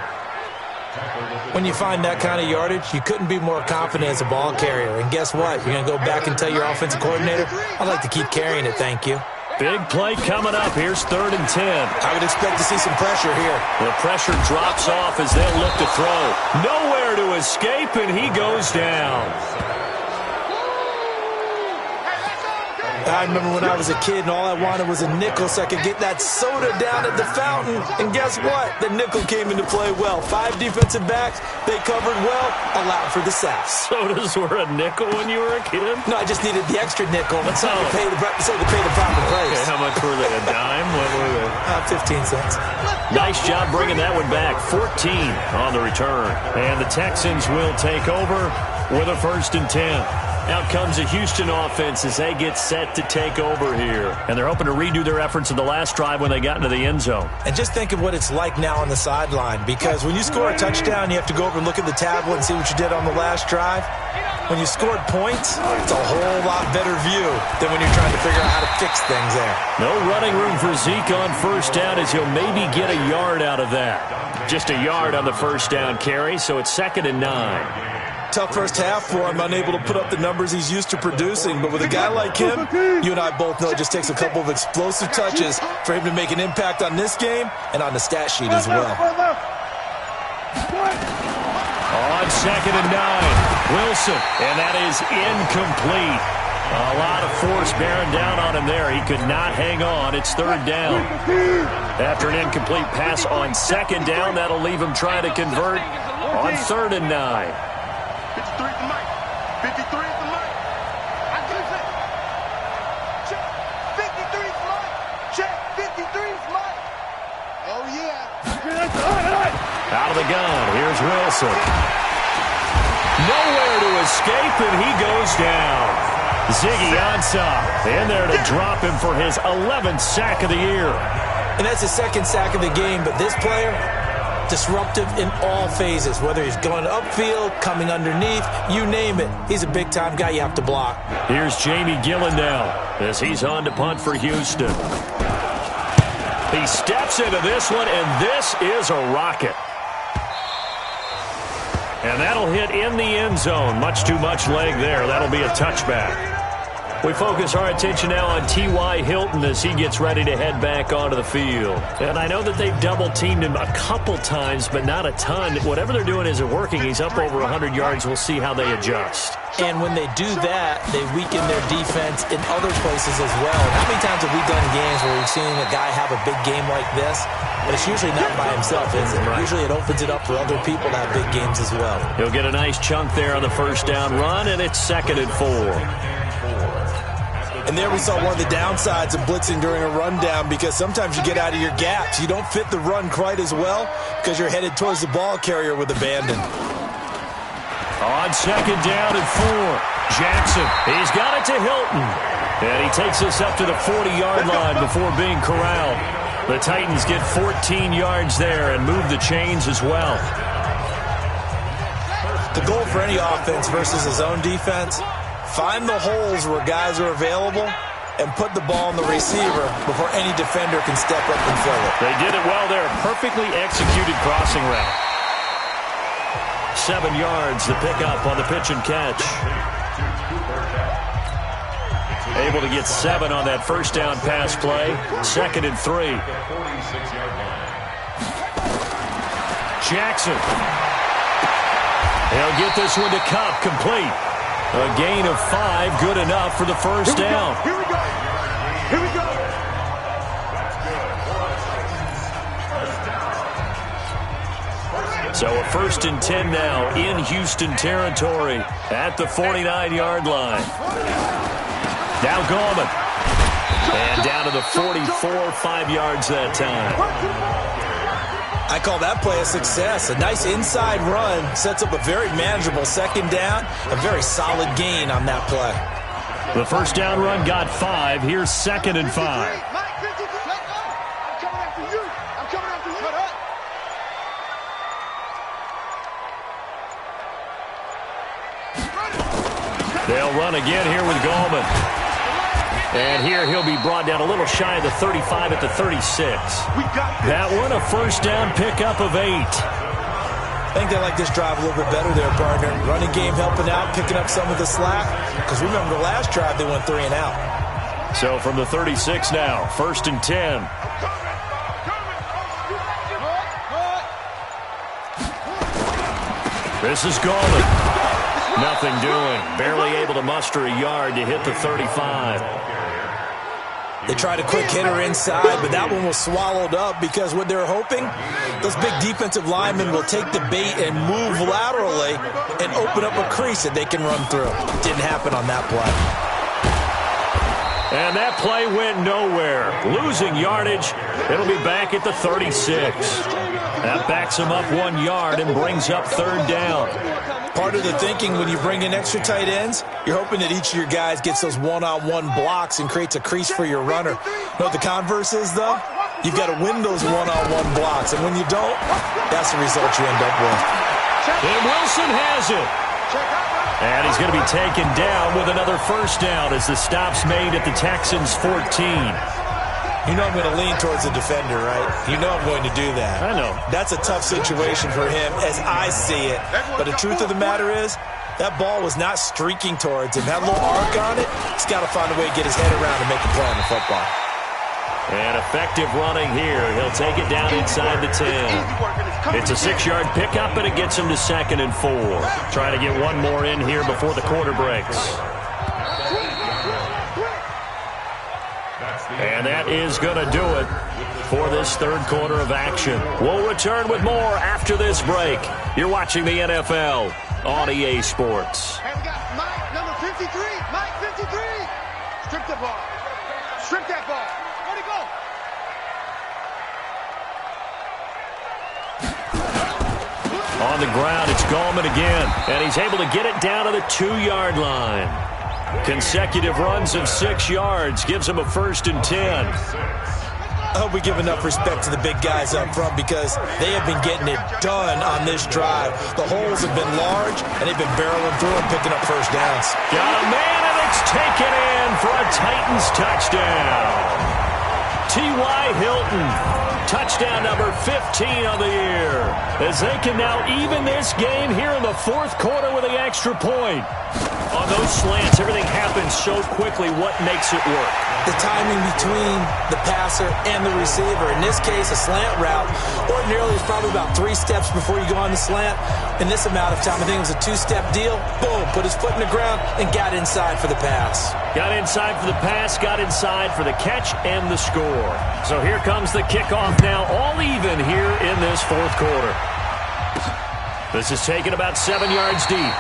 When you find that kind of yardage, you couldn't be more confident as a ball carrier. And guess what? You're going to go back and tell your offensive coordinator, I'd like to keep carrying it, thank you. Big play coming up. Here's 3rd and 10. I would expect to see some pressure here. The pressure drops off as they'll look to throw. Nowhere to escape, and he goes down. I remember when I was a kid and all I wanted was a nickel so I could get that soda down at the fountain. And guess what? The nickel came into play well. 5 defensive backs, they covered well, allowed for the sacks. Sodas were a nickel when you were a kid? No, I just needed the extra nickel so to pay the proper price. Okay, how much were they? A dime? What were they? 15 cents. Nice job bringing that one back. 14 on the return. And the Texans will take over with a 1st and 10. Out comes the Houston offense as they get set to take over here. And they're hoping to redo their efforts in the last drive when they got into the end zone. And just think of what it's like now on the sideline, because when you score a touchdown, you have to go over and look at the tablet and see what you did on the last drive. When you scored points, it's a whole lot better view than when you're trying to figure out how to fix things there. No running room for Zeke on first down as he'll maybe get a yard out of that. Just a yard on the first down carry, so it's 2nd and 9. Tough first half for him, unable to put up the numbers he's used to producing. But with a guy like him, you and I both know it just takes a couple of explosive touches for him to make an impact on this game and on the stat sheet as well. On 2nd and 9, Wilson, and that is incomplete. A lot of force bearing down on him there. He could not hang on. It's 3rd down. After an incomplete pass on 2nd down, that'll leave him trying to convert on 3rd and 9. 53 is the mic. 53 is the mic. I just said. Check. 53 is the mic. Check. 53 is the mic. Oh, yeah. Out of the gun. Here's Wilson. Nowhere to escape, and he goes down. Ziggy Ansah in there to drop him for his 11th sack of the year. And that's his 2nd sack of the game, but this player, disruptive in all phases, whether he's going upfield, coming underneath, you name it. He's a big-time guy you have to block. Here's Jamie Gillandale as he's on to punt for Houston. He steps into this one, and this is a rocket. And that'll hit in the end zone. Much too much leg there. That'll be a touchback. We focus our attention now on T.Y. Hilton as he gets ready to head back onto the field. And I know that they've double-teamed him a couple times, but not a ton. Whatever they're doing isn't working. He's up over 100 yards. We'll see how they adjust. And when they do that, they weaken their defense in other places as well. And how many times have we done games where we've seen a guy have a big game like this? But it's usually not by himself, is it? Right. Usually it opens it up for other people to have big games as well. He'll get a nice chunk there on the first down run, and it's 2nd and 4. And there we saw one of the downsides of blitzing during a rundown, because sometimes you get out of your gaps. You don't fit the run quite as well because you're headed towards the ball carrier with abandon. On 2nd down and 4, Jackson, he's got it to Hilton. And he takes us up to the 40-yard line before being corralled. The Titans get 14 yards there and move the chains as well. The goal for any offense versus his own defense, find the holes where guys are available and put the ball on the receiver before any defender can step up and fill it. They did it well there. Perfectly executed crossing route. 7 yards to pick up on the pitch and catch. Able to get 7 on that first down pass play. 2nd and 3. Jackson. He'll get this one to Cup, complete. A gain of 5, good enough for the first down. Here we go. Here we go. So a 1st and 10 now in Houston territory at the 49-yard line. Now Gallman. And down to the 44, 5 yards that time. I call that play a success. A nice inside run sets up a very manageable 2nd down. A very solid gain on that play. The first down run got 5. Here's 2nd and 5. I'm coming after you. I'm coming after you. They'll run again here with Gallman. And here he'll be brought down a little shy of the 35 at the 36. That one a first down pickup of 8. I think they like this drive a little bit better there, partner. Running game helping out, picking up some of the slack. Because remember, the last drive they went 3 and out. So from the 36 now, 1st and 10. This is Gallman. Nothing doing. Barely able to muster a yard to hit the 35. They tried a quick hitter inside, but that one was swallowed up because what they're hoping, those big defensive linemen will take the bait and move laterally and open up a crease that they can run through. Didn't happen on that play. And that play went nowhere. Losing yardage. It'll be back at the 36. That backs him up 1 yard and brings up 3rd down. Part of the thinking when you bring in extra tight ends, you're hoping that each of your guys gets those one-on-one blocks and creates a crease for your runner. You know what the converse is, though? You've got to win those one-on-one blocks, and when you don't, that's the result you end up with. And Wilson has it. And he's going to be taken down with another first down as the stop's made at the Texans' 14. You know I'm going to lean towards the defender, right? You know I'm going to do that. I know. That's a tough situation for him as I see it. But the truth of the matter is, that ball was not streaking towards him. That little arc on it, he's got to find a way to get his head around and make a play on the football. And effective running here. He'll take it down inside the 10. It's a 6-yard pickup, and it gets him to 2nd and 4. Trying to get one more in here before the quarter breaks. And that is going to do it for this 3rd quarter of action. We'll return with more after this break. You're watching the NFL on EA Sports. And we got Mike, number 53. Mike, 53. Strip the ball. Strip that ball. Where'd it go? On the ground, it's Gallman again. And he's able to get it down to the 2-yard line. Consecutive runs of 6 yards gives him a 1st and 10. I hope we give enough respect to the big guys up front because they have been getting it done on this drive. The holes have been large, and they've been barreling through and picking up first downs. Got a man, and it's taken in for a Titans touchdown. T.Y. Hilton, touchdown number 15 on the year, as they can now even this game here in the 4th quarter with the extra point. On those slants, everything happens so quickly. What makes it work? The timing between the passer and the receiver. In this case, a slant route. Ordinarily, it's probably about 3 steps before you go on the slant. In this amount of time, I think it was a 2-step deal. Boom, put his foot in the ground and got inside for the pass. Got inside for the pass, got inside for the catch and the score. So here comes the kickoff now, all even here in this 4th quarter. This is taken about 7 yards deep.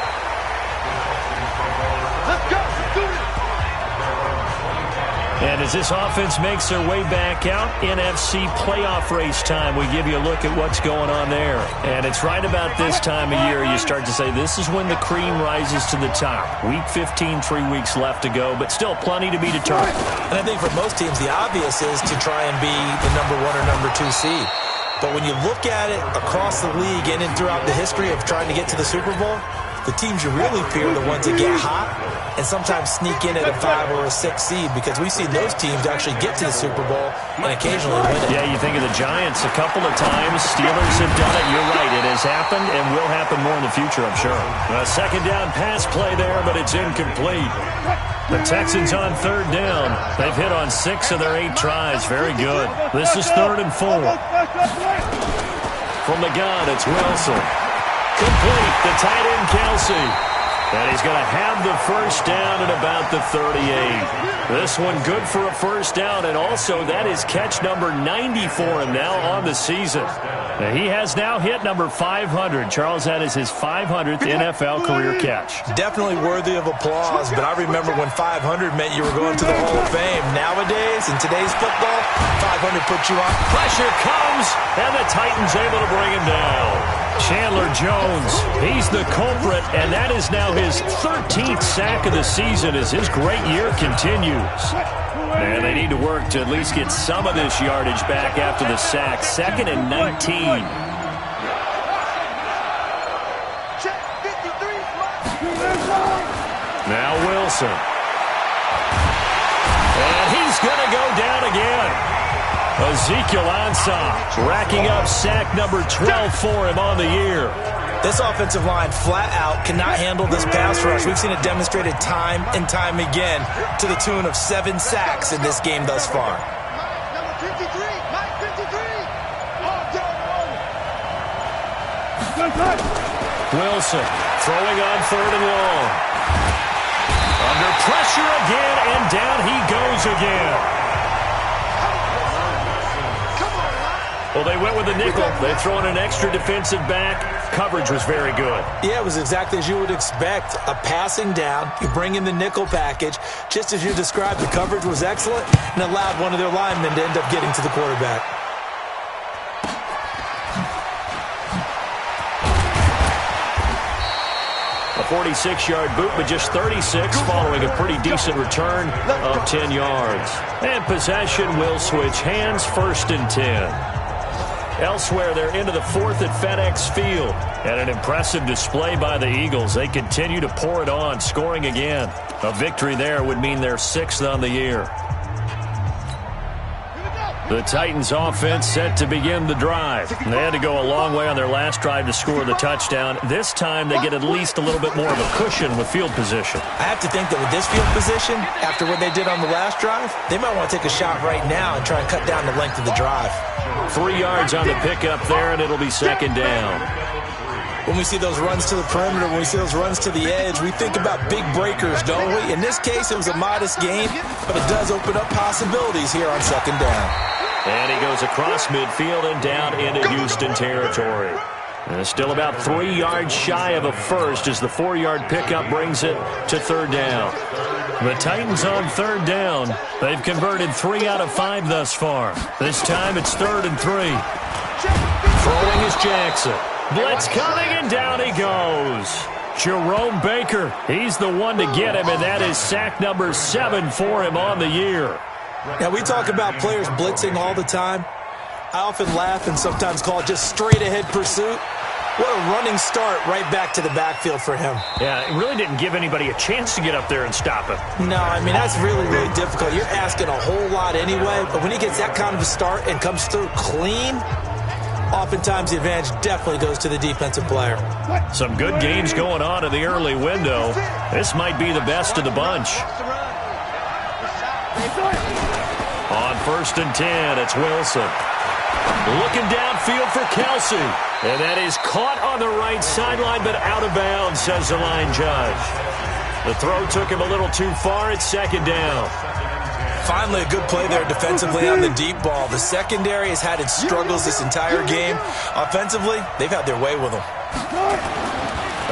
Let's go. Do it. And as this offense makes their way back out, NFC playoff race time, we give you a look at what's going on there. And it's right about this time of year you start to say this is when the cream rises to the top. Week 15, 3 weeks left to go, but still plenty to be determined. And I think for most teams, the obvious is to try and be the number 1 or number 2 seed. But when you look at it across the league and throughout the history of trying to get to the Super Bowl, The teams you really fear are the ones that get hot and sometimes sneak in at a 5 or a 6 seed, because we've seen those teams actually get to the Super Bowl and occasionally win it. Yeah, you think of the Giants a couple of times. Steelers have done it. You're right. It has happened and will happen more in the future, I'm sure. A second down pass play there, but it's incomplete. The Texans on third down. They've hit on 6 of their 8 tries. Very good. This is 3rd and 4. From the gun, it's Wilson. Complete. The tight end, Kelsey. And he's going to have the first down at about the 38. This one good for a first down, and also that is catch number 90 for him now on the season. And he has now hit number 500. Charles, that is his 500th NFL career catch. Definitely worthy of applause, but I remember when 500 meant you were going to the Hall of Fame. Nowadays, in today's football, 500 puts you on. Pressure comes, and the Titans able to bring him down. Chandler Jones, he's the culprit, and that is now his 13th sack of the season as his great year continues. And they need to work to at least get some of this yardage back after the sack. 2nd and 19. Now Wilson. And he's going to go down again. Ezekiel Ansah racking up sack number 12 for him on the year. This offensive line flat out cannot handle this pass rush. We've seen it demonstrated time and time again to the tune of 7 sacks in this game thus far. Number 53, Mike 53. Wilson throwing on 3rd and long. Under pressure again, and down he goes again. Well, they went with the nickel. They throw in an extra defensive back. Coverage was very good. Yeah, it was exactly as you would expect. A passing down. You bring in the nickel package. Just as you described, the coverage was excellent and allowed one of their linemen to end up getting to the quarterback. A 46-yard boot, but just 36 following a pretty decent return of 10 yards. And possession will switch hands, 1st and 10. Elsewhere, they're into the 4th at FedEx Field. And an impressive display by the Eagles. They continue to pour it on, scoring again. A victory there would mean they're 6th on the year. The Titans offense set to begin the drive. They had to go a long way on their last drive to score the touchdown. This time they get at least a little bit more of a cushion with field position. I have to think that with this field position, after what they did on the last drive, they might want to take a shot right now and try and cut down the length of the drive. 3 yards on the pickup there, and it'll be 2nd down. When we see those runs to the perimeter, when we see those runs to the edge, we think about big breakers, don't we? In this case, it was a modest gain, but it does open up possibilities here on 2nd down. And he goes across midfield and down into Houston territory. And still about 3 yards shy of a first as the 4-yard pickup brings it to 3rd down. The Titans on 3rd down. They've converted 3 out of 5 thus far. This time it's 3rd and 3. Throwing is Jackson. Blitz coming, and down he goes. Jerome Baker, he's the one to get him, and that is sack number 7 for him on the year. Now, we talk about players blitzing all the time. I often laugh and sometimes call it just straight-ahead pursuit. What a running start right back to the backfield for him. Yeah, it really didn't give anybody a chance to get up there and stop him. No, I mean, that's really, really difficult. You're asking a whole lot anyway, but when he gets that kind of a start and comes through clean, oftentimes the advantage definitely goes to the defensive player. Some good games going on in the early window. This might be the best of the bunch. On 1st and 10, it's Wilson. Looking downfield for Kelsey. And that is caught on the right sideline, but out of bounds, says the line judge. The throw took him a little too far. It's 2nd down. Finally, a good play there defensively on the deep ball. The secondary has had its struggles this entire game. Offensively, they've had their way with them.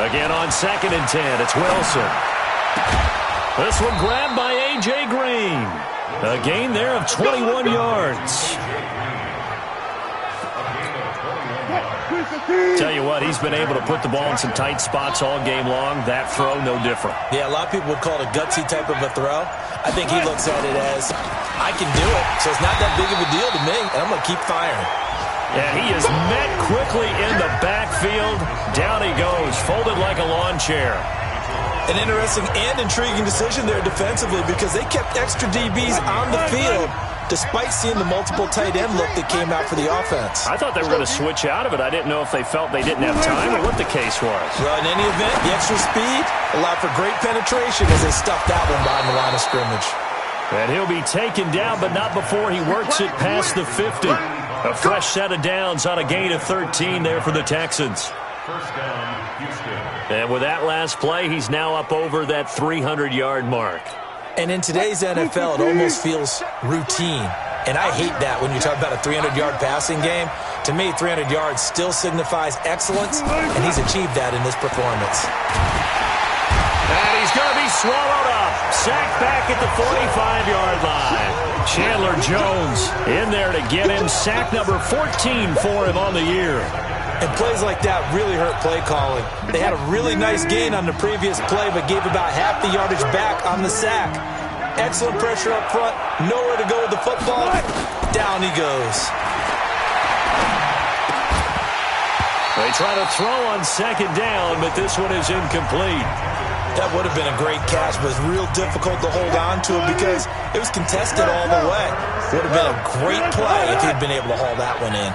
Again on 2nd and 10, it's Wilson. This one grabbed by A.J. Green. A gain there of 21 yards. Tell you what, he's been able to put the ball in some tight spots all game long. That throw, no different. Yeah, a lot of people would call it a gutsy type of a throw. I think he looks at it as, I can do it, so it's not that big of a deal to me, and I'm going to keep firing. Yeah, he is met quickly in the backfield. midfield. Down he goes, folded like a lawn chair. An interesting and intriguing decision there defensively because they kept extra DBs on the field despite seeing the multiple tight end look that came out for the offense. I thought they were going to switch out of it. I didn't know if they felt they didn't have time or what the case was. Well, in any event, the extra speed allowed for great penetration as they stuffed that one behind the line of scrimmage. And he'll be taken down, but not before he works it past the 50. A fresh set of downs on a gain of 13 there for the Texans. First down, Houston. And with that last play, he's now up over that 300-yard mark. And in today's NFL, it almost feels routine. And I hate that when you talk about a 300-yard passing game. To me, 300 yards still signifies excellence, and he's achieved that in this performance. And he's going to be swallowed up. Sacked back at the 45-yard line. Chandler Jones in there to get him. Sack number 14 for him on the year. And plays like that really hurt play calling. They had a really nice gain on the previous play, but gave about half the yardage back on the sack. Excellent pressure up front. Nowhere to go with the football. Down he goes. They try to throw on second down, but this one is incomplete. That would have been a great catch, but it was real difficult to hold on to it because it was contested all the way. Would have been a great play if he'd been able to haul that one in.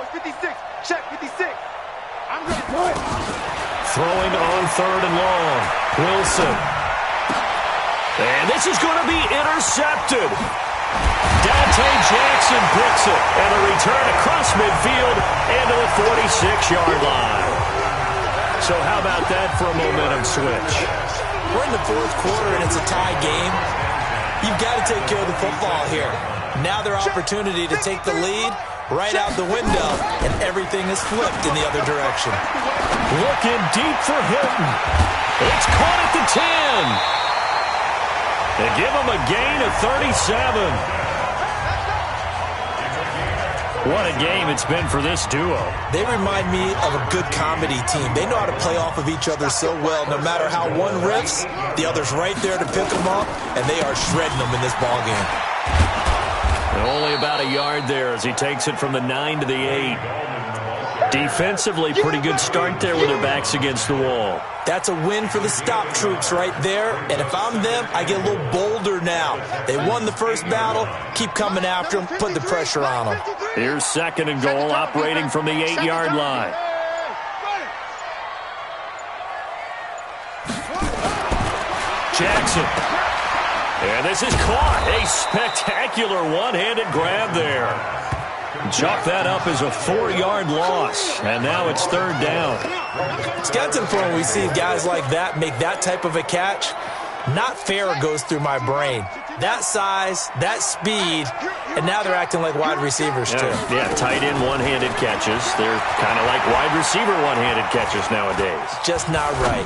56, check 56. I'm ready. Throwing on third and long. Wilson. And this is going to be intercepted. Dante Jackson picks it. And a return across midfield and to the 46-yard line. So how about that for a momentum switch? We're in the fourth quarter and it's a tie game. You've got to take care of the football here. Now their opportunity to take the lead right out the window, and everything is flipped in the other direction. Looking deep for Hilton. It's caught at the 10. They give him a gain of 37. What a game it's been for this duo. They remind me of a good comedy team. They know how to play off of each other so well. No matter how one riffs, the other's right there to pick them up, and they are shredding them in this ballgame. Only about a yard there as he takes it from the 9 to the 8. Defensively, pretty good start there with their backs against the wall. That's a win for the stop troops right there. And if I'm them, I get a little bolder now. They won the first battle. Keep coming after them. Put the pressure on them. Here's second and goal, operating from the 8-yard line. Jackson. And this is caught. A spectacular one-handed grab there. Chalk that up as a 4-yard loss. And now it's third down. It's got to the point where we see guys like that make that type of a catch. Not fair goes through my brain. That size, that speed, and now they're acting like wide receivers too. Yeah, tight end one-handed catches. They're kind of like wide receiver one-handed catches nowadays. Just not right.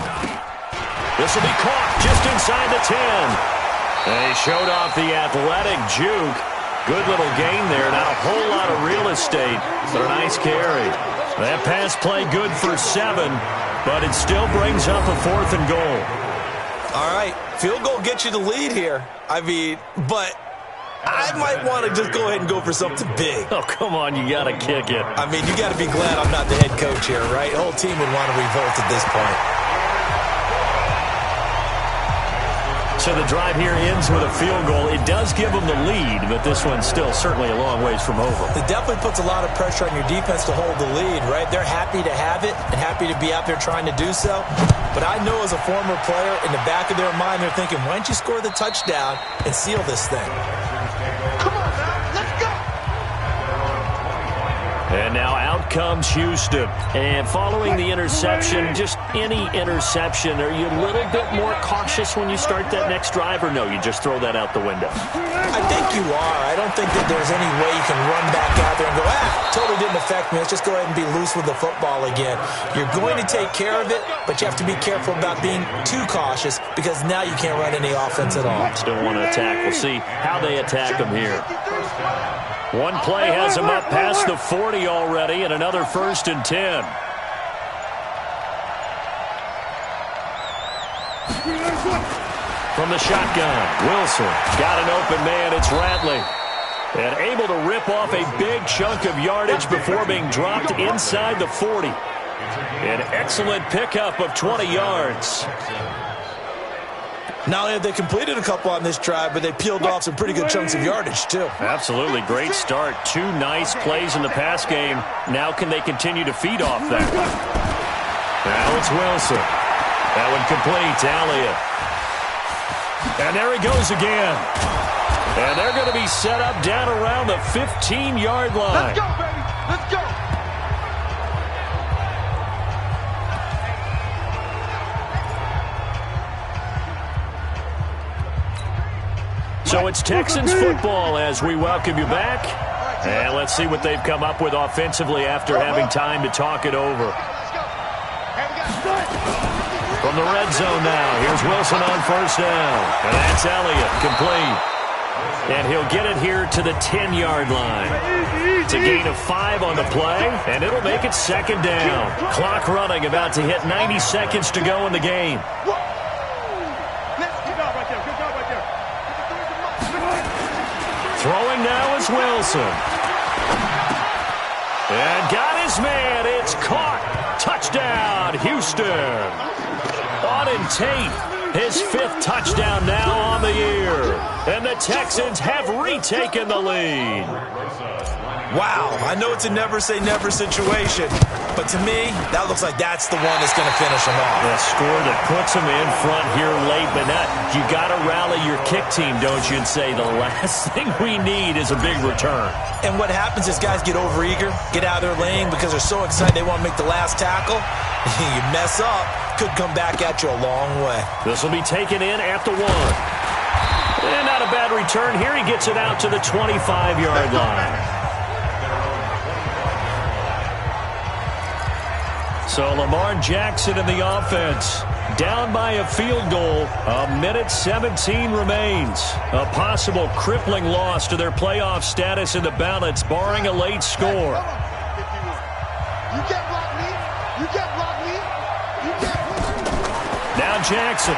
This will be caught just inside the 10. They showed off the athletic juke. Good little gain there. Not a whole lot of real estate, but a nice carry. That pass play good for 7, but it still brings up a 4th and goal. All right, field goal gets you the lead here. I mean, but I might want to just go ahead and go for something big. Oh, come on, you got to kick it. I mean, you got to be glad I'm not the head coach here, right? The whole team would want to revolt at this point. So the drive here ends with a field goal. It does give them the lead, but this one's still certainly a long ways from over. It definitely puts a lot of pressure on your defense to hold the lead, right? They're happy to have it and happy to be out there trying to do so. But I know as a former player, in the back of their mind, they're thinking, why don't you score the touchdown and seal this thing? Come on, man. Let's go. And now out comes Houston. And following the interception, just any interception, are you a little bit more cautious when you start that next drive, or no, you just throw that out the window? I think you are. I don't think that there's any way you can run back out there and go, totally didn't affect me. Let's just go ahead and be loose with the football again. You're going to take care of it, but you have to be careful about being too cautious because now you can't run any offense at all. Still want to attack. We'll see how they attack them here. One play has them up past the 40 already, and another 1st and 10. From the shotgun, Wilson got an open man. It's Ratley. And able to rip off a big chunk of yardage before being dropped inside the 40. An excellent pickup of 20 yards. Not only have they completed a couple on this drive, but they peeled off some pretty good chunks of yardage, too. Absolutely. Great start. 2 nice plays in the pass game. Now can they continue to feed off that? Now it's Wilson. That one complete to Elliott. And there he goes again. And they're going to be set up down around the 15-yard line. Let's go, baby. Let's go. So it's Texans football as we welcome you back. And let's see what they've come up with offensively after having time to talk it over. From the red zone now, here's Wilson on first down. And that's Elliott, complete. And he'll get it here to the 10-yard line. It's a gain of 5 on the play, and it'll make it second down. Clock running, about to hit 90 seconds to go in the game. Throwing now is Wilson. And got his man. It's caught. Touchdown, Houston. Auden Tate, his 5th touchdown now on the year. And the Texans have retaken the lead. Wow, I know it's a never-say-never situation, but to me, that looks like that's the one that's going to finish them off. A score that puts them in front here late, but you got to rally your kick team, don't you, and say the last thing we need is a big return. And what happens is guys get overeager, get out of their lane because they're so excited they want to make the last tackle. You mess up, could come back at you a long way. This will be taken in at the 1. And not a bad return here. He gets it out to the 25-yard line. So Lamar Jackson in the offense, down by a field goal. 1:17 remains. A possible crippling loss to their playoff status in the balance, barring a late score. You can't block me. You can't block me. You can't. Now Jackson.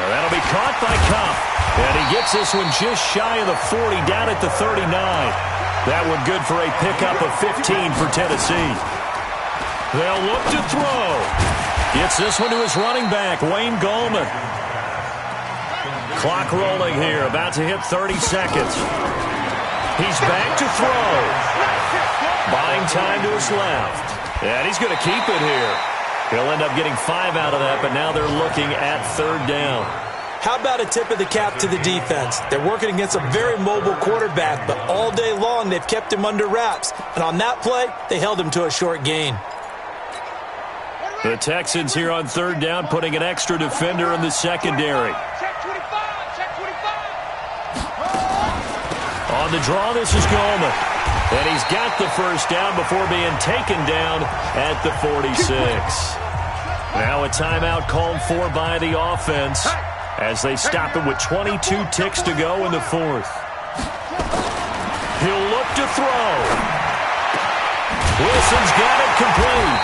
That'll be caught by Kupp. And he gets this one just shy of the 40, down at the 39. That one good for a pickup of 15 for Tennessee. They'll look to throw. Gets this one to his running back, Wayne Gallman. Clock rolling here, about to hit 30 seconds. He's back to throw. Buying time to his left. And he's going to keep it here. He'll end up getting 5 out of that, but now they're looking at 3rd down. How about a tip of the cap to the defense? They're working against a very mobile quarterback, but all day long they've kept him under wraps. And on that play, they held him to a short gain. The Texans here on 3rd down, putting an extra defender in the secondary. Check 25. Check 25. On the draw, this is Gallman. And he's got the first down before being taken down at the 46. Now a timeout called for by the offense as they stop it with 22 ticks to go in the 4th. He'll look to throw. Wilson's got it complete.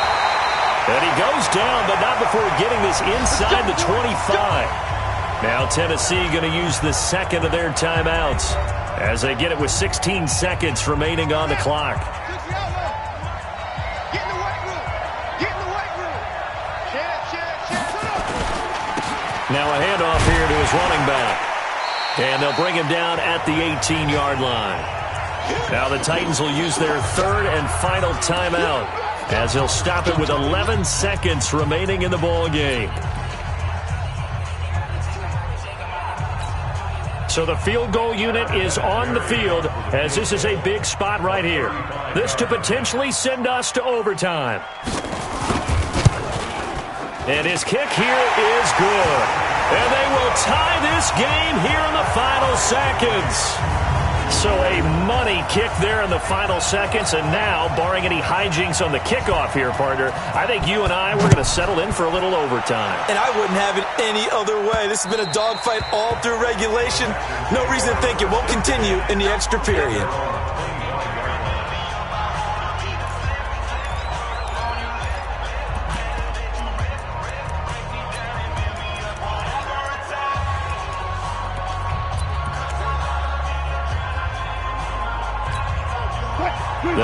And he goes down, but not before getting this inside the 25. Now Tennessee going to use the 2nd of their timeouts as they get it with 16 seconds remaining on the clock. Now a handoff here to his running back. And they'll bring him down at the 18-yard line. Now the Titans will use their 3rd and final timeout as they'll stop it with 11 seconds remaining in the ball game. So the field goal unit is on the field as this is a big spot right here. This to potentially send us to overtime. And his kick here is good. And they will tie this game here in the final seconds. So a money kick there in the final seconds. And now, barring any hijinks on the kickoff here, partner, I think you and I, we're going to settle in for a little overtime. And I wouldn't have it any other way. This has been a dogfight all through regulation. No reason to think it won't continue in the extra period.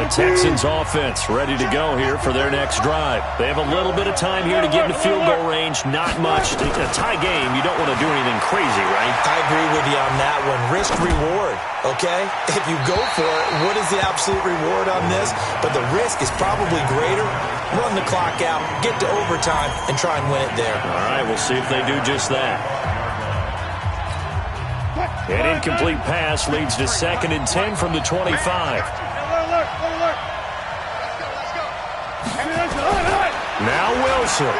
Texans offense ready to go here for their next drive. They have a little bit of time here to get into field goal range. Not much. In a tie game, you don't want to do anything crazy, right? I agree with you on that one. Risk reward, okay? If you go for it, what is the absolute reward on this? But the risk is probably greater. Run the clock out, get to overtime, and try and win it there. All right, we'll see if they do just that. An incomplete pass leads to 2nd and 10 from the 25. Now Wilson.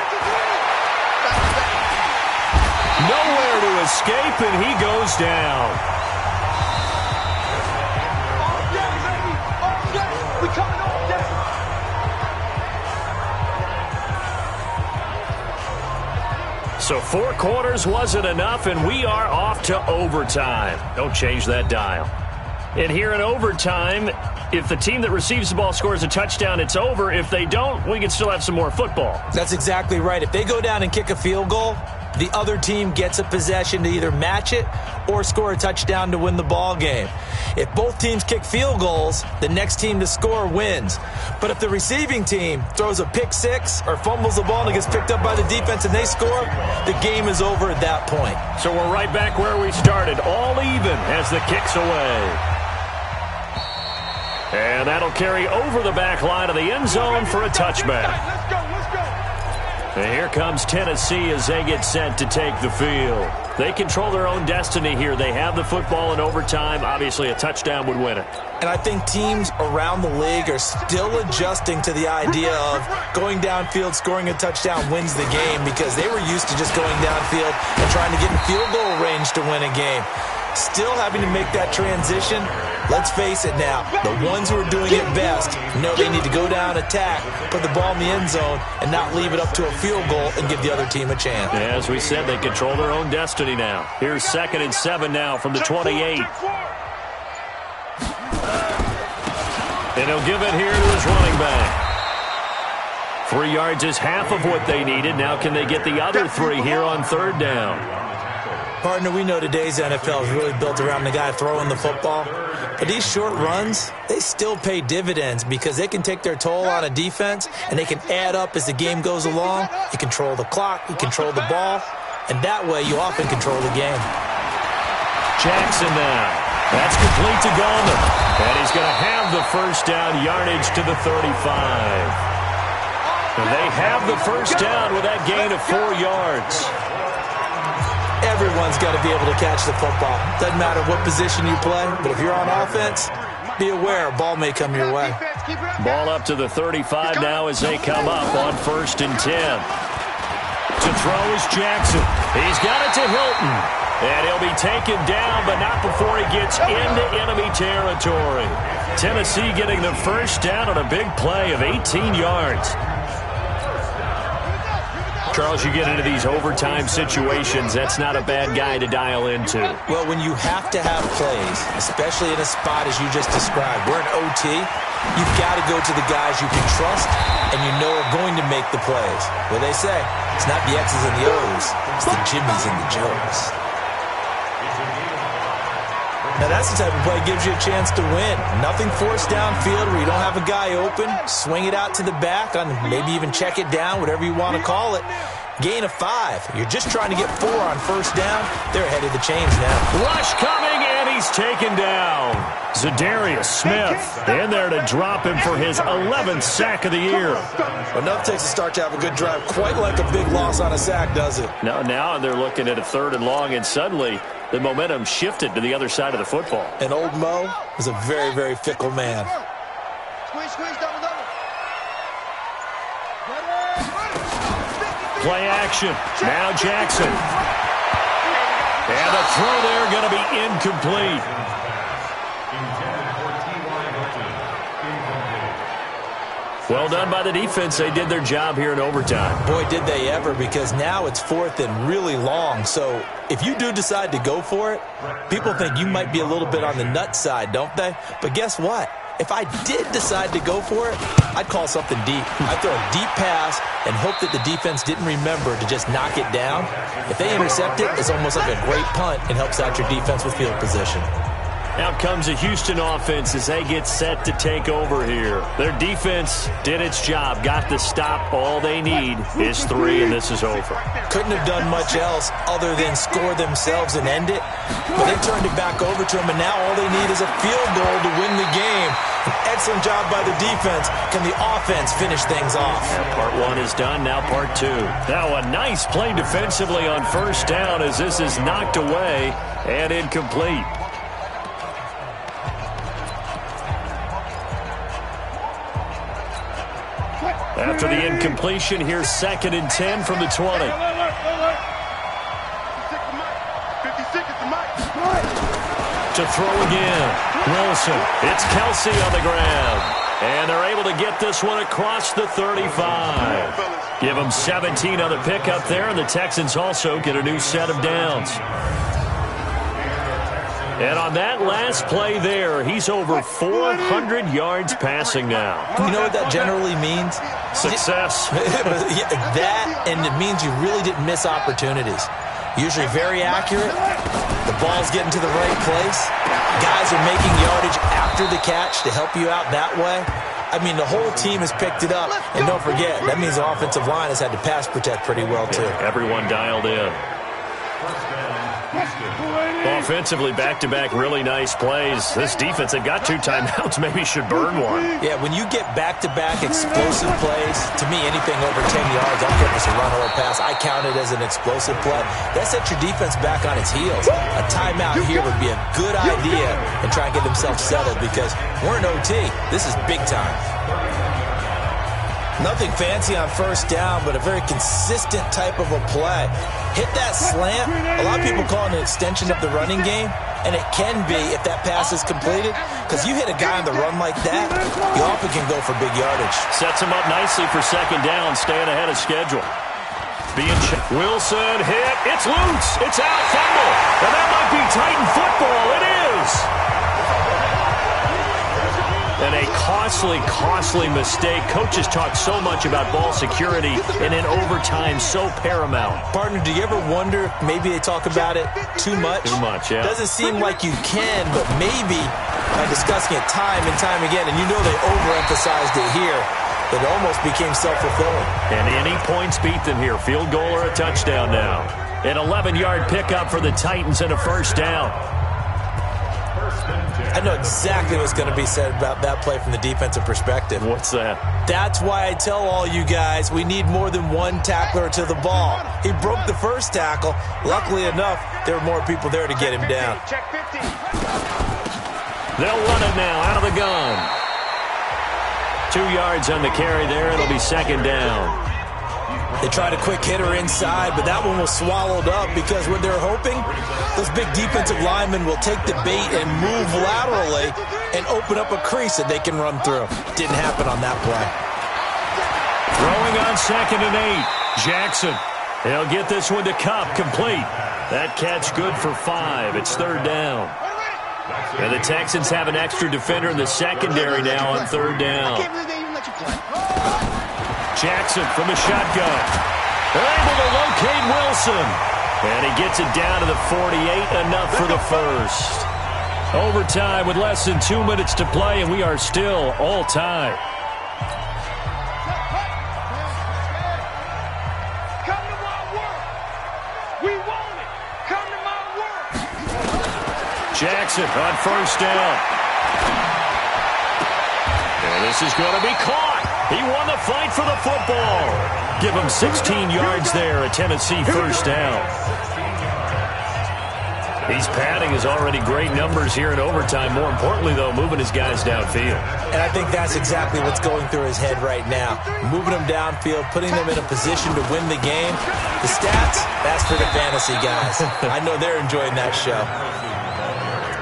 Nowhere to escape, and he goes down. So 4 quarters wasn't enough, and we are off to overtime. Don't change that dial. And here in overtime, if the team that receives the ball scores a touchdown, it's over. If they don't, we can still have some more football. That's exactly right. If they go down and kick a field goal, the other team gets a possession to either match it or score a touchdown to win the ball game. If both teams kick field goals, the next team to score wins. But if the receiving team throws a pick six or fumbles the ball and it gets picked up by the defense and they score, the game is over at that point. So we're right back where we started, all even as the kick's away. And that'll carry over the back line of the end zone for a touchback. And here comes Tennessee as they get set to take the field. They control their own destiny here. They have the football in overtime. Obviously, a touchdown would win it. And I think teams around the league are still adjusting to the idea of going downfield, scoring a touchdown wins the game, because they were used to just going downfield and trying to get in field goal range to win a game. Still having to make that transition. Let's face it now, the ones who are doing it best know they need to go down, attack, put the ball in the end zone, and not leave it up to a field goal and give the other team a chance. Yeah, as we said, they control their own destiny now. Here's 2nd and 7 now from the 28. And he'll give it here to his running back. 3 yards is half of what they needed. Now can they get the other 3 here on 3rd down? Partner, we know today's NFL is really built around the guy throwing the football. But these short runs, they still pay dividends because they can take their toll on a defense and they can add up as the game goes along. You control the clock, you control the ball, and that way you often control the game. Jackson now. That's complete to Gallman. And he's going to have the first down yardage to the 35. And they have the first down with that gain of 4 yards. Everyone's got to be able to catch the football. Doesn't matter what position you play, but if you're on offense, be aware a ball may come your way. Ball up to the 35 now as they come up on 1st and 10. To throw is Jackson. He's got it to Hilton. And he'll be taken down, but not before he gets into enemy territory. Tennessee getting the first down on a big play of 18 yards. Charles, you get into these overtime situations, that's not a bad guy to dial into. Well, when you have to have plays, especially in a spot as you just described, we're in OT, you've got to go to the guys you can trust and you know are going to make the plays. Well, they say, it's not the X's and the O's, it's the Jimmys and the Joes. Now, that's the type of play that gives you a chance to win. Nothing forced downfield where you don't have a guy open. Swing it out to the back, on maybe even check it down, whatever you want to call it. Gain of 5. You're just trying to get 4 on 1st down. They're ahead of the chains now. Rush coming, and he's taken down. Zadarius Smith in there to drop him for his 11th sack of the year. Enough takes a start to have a good drive. Quite like a big loss on a sack, does it? Now they're looking at a 3rd and long, and suddenly the momentum shifted to the other side of the football. And old Mo is a very, very fickle man. Squeeze, double. Play action. Now Jackson. And the throw there going to be incomplete. Well done by the defense. They did their job here in overtime. Boy, did they ever, because now it's 4th and really long. So if you do decide to go for it, people think you might be a little bit on the nut side, don't they? But guess what? If I did decide to go for it, I'd call something deep. I'd throw a deep pass and hope that the defense didn't remember to just knock it down. If they intercept it, it's almost like a great punt and helps out your defense with field position. Out comes the Houston offense as they get set to take over here. Their defense did its job, got the stop. All they need is 3, and this is over. Couldn't have done much else other than score themselves and end it. But they turned it back over to them, and now all they need is a field goal to win the game. An excellent job by the defense. Can the offense finish things off? Yeah, part 1 is done, now part 2. Now a nice play defensively on first down as this is knocked away and incomplete. After the incompletion, here's 2nd and 10 from the 20. To throw again. Wilson. It's Kelsey on the ground. And they're able to get this one across the 35. Give them 17 on the pickup there, and the Texans also get a new set of downs. And on that last play there, he's over 400 yards passing now. You know what that generally means? Success. That, and it means you really didn't miss opportunities. Usually very accurate. The ball's getting to the right place. Guys are making yardage after the catch to help you out that way. I mean, the whole team has picked it up. And don't forget, that means the offensive line has had to pass protect pretty well, too. Everyone dialed in. Offensively, back-to-back really nice plays. This defense, they've got 2 timeouts, maybe should burn one. Yeah, when you get back-to-back explosive plays, to me, anything over 10 yards, I'll give us a run or a pass. I count it as an explosive play. That sets your defense back on its heels. A timeout here would be a good idea and try and get themselves settled because we're in OT. This is big time. Nothing fancy on first down, but a very consistent type of a play. Hit that slant. A lot of people call it an extension of the running game, and it can be if that pass is completed, because you hit a guy on the run like that, you often can go for big yardage. Sets him up nicely for 2nd down, staying ahead of schedule. Wilson hit. It's loose. It's out. Fumble. And that might be Titan football. It is. And a costly mistake. Coaches talk so much about ball security, and in overtime, so paramount. Partner, do you ever wonder if maybe they talk about it too much? Too much, yeah. Doesn't seem like you can, but maybe by discussing it time and time again, and you know they overemphasized it here, it almost became self-fulfilling. And any points beat them here. Field goal or a touchdown now. An 11-yard pickup for the Titans and a first down. I know exactly what's going to be said about that play from the defensive perspective. What's that? That's why I tell all you guys we need more than one tackler to the ball. He broke the first tackle. Luckily enough, there were more people there to get him down. They'll run it now out of the gun. 2 yards on the carry there. It'll be 2nd down. They tried a quick hitter inside, but that one was swallowed up because what they're hoping, those big defensive linemen will take the bait and move laterally and open up a crease that they can run through. Didn't happen on that play. Throwing on 2nd and 8. Jackson. He'll get this one to Cup, complete. That catch good for 5. It's 3rd down. And the Texans have an extra defender in the secondary now on 3rd down. Jackson from the shotgun. They're able to locate Wilson. And he gets it down to the 48, enough for the first. Overtime with less than 2 minutes to play, and we are still all tied. Come to my work. We want it. Come to my work. Jackson on first down. And this is going to be caught. He won the fight for the football. Give him 16 yards there, a Tennessee first down. He's padding his already great numbers here in overtime. More importantly, though, moving his guys downfield. And I think that's exactly what's going through his head right now. Moving them downfield, putting them in a position to win the game. The stats, that's for the fantasy guys. I know they're enjoying that show.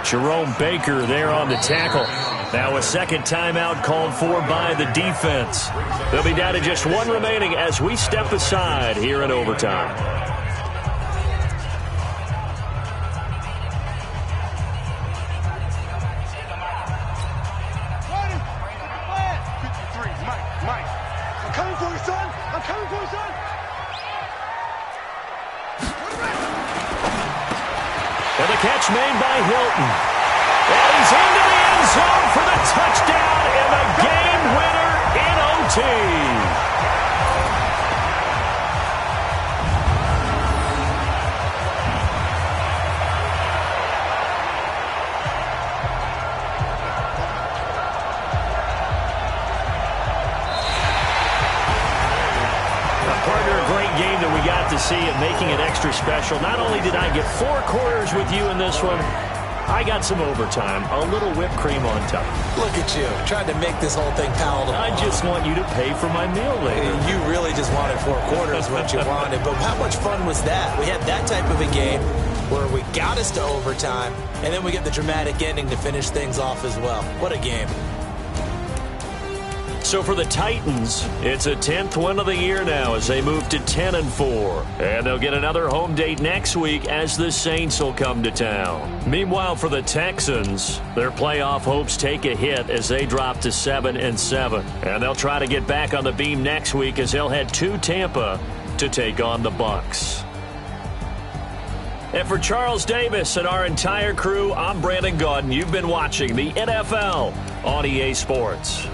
Jerome Baker there on the tackle. Now a 2nd timeout called for by the defense. They'll be down to just 1 remaining as we step aside here in overtime. Mike. I'm coming for you, son. I'm coming for you, son. And the catch made by Hilton. And He's into the end zone for the touchdown and the game winner in OT. Game that we got to see and making it extra special. Not only did I get 4 quarters with you in this one, I got some overtime, a little whipped cream on top. Look at you, trying to make this whole thing palatable. I just want you to pay for my meal later. You really just wanted 4 quarters what you wanted, but how much fun was that? We had that type of a game where we got us to overtime, and then we get the dramatic ending to finish things off as well. What a game. So for the Titans, it's a 10th win of the year now as they move to 10-4. And they'll get another home date next week as the Saints will come to town. Meanwhile, for the Texans, their playoff hopes take a hit as they drop to 7-7. And they'll try to get back on the beam next week as they'll head to Tampa to take on the Bucs. And for Charles Davis and our entire crew, I'm Brandon Gaudin. You've been watching the NFL on EA Sports.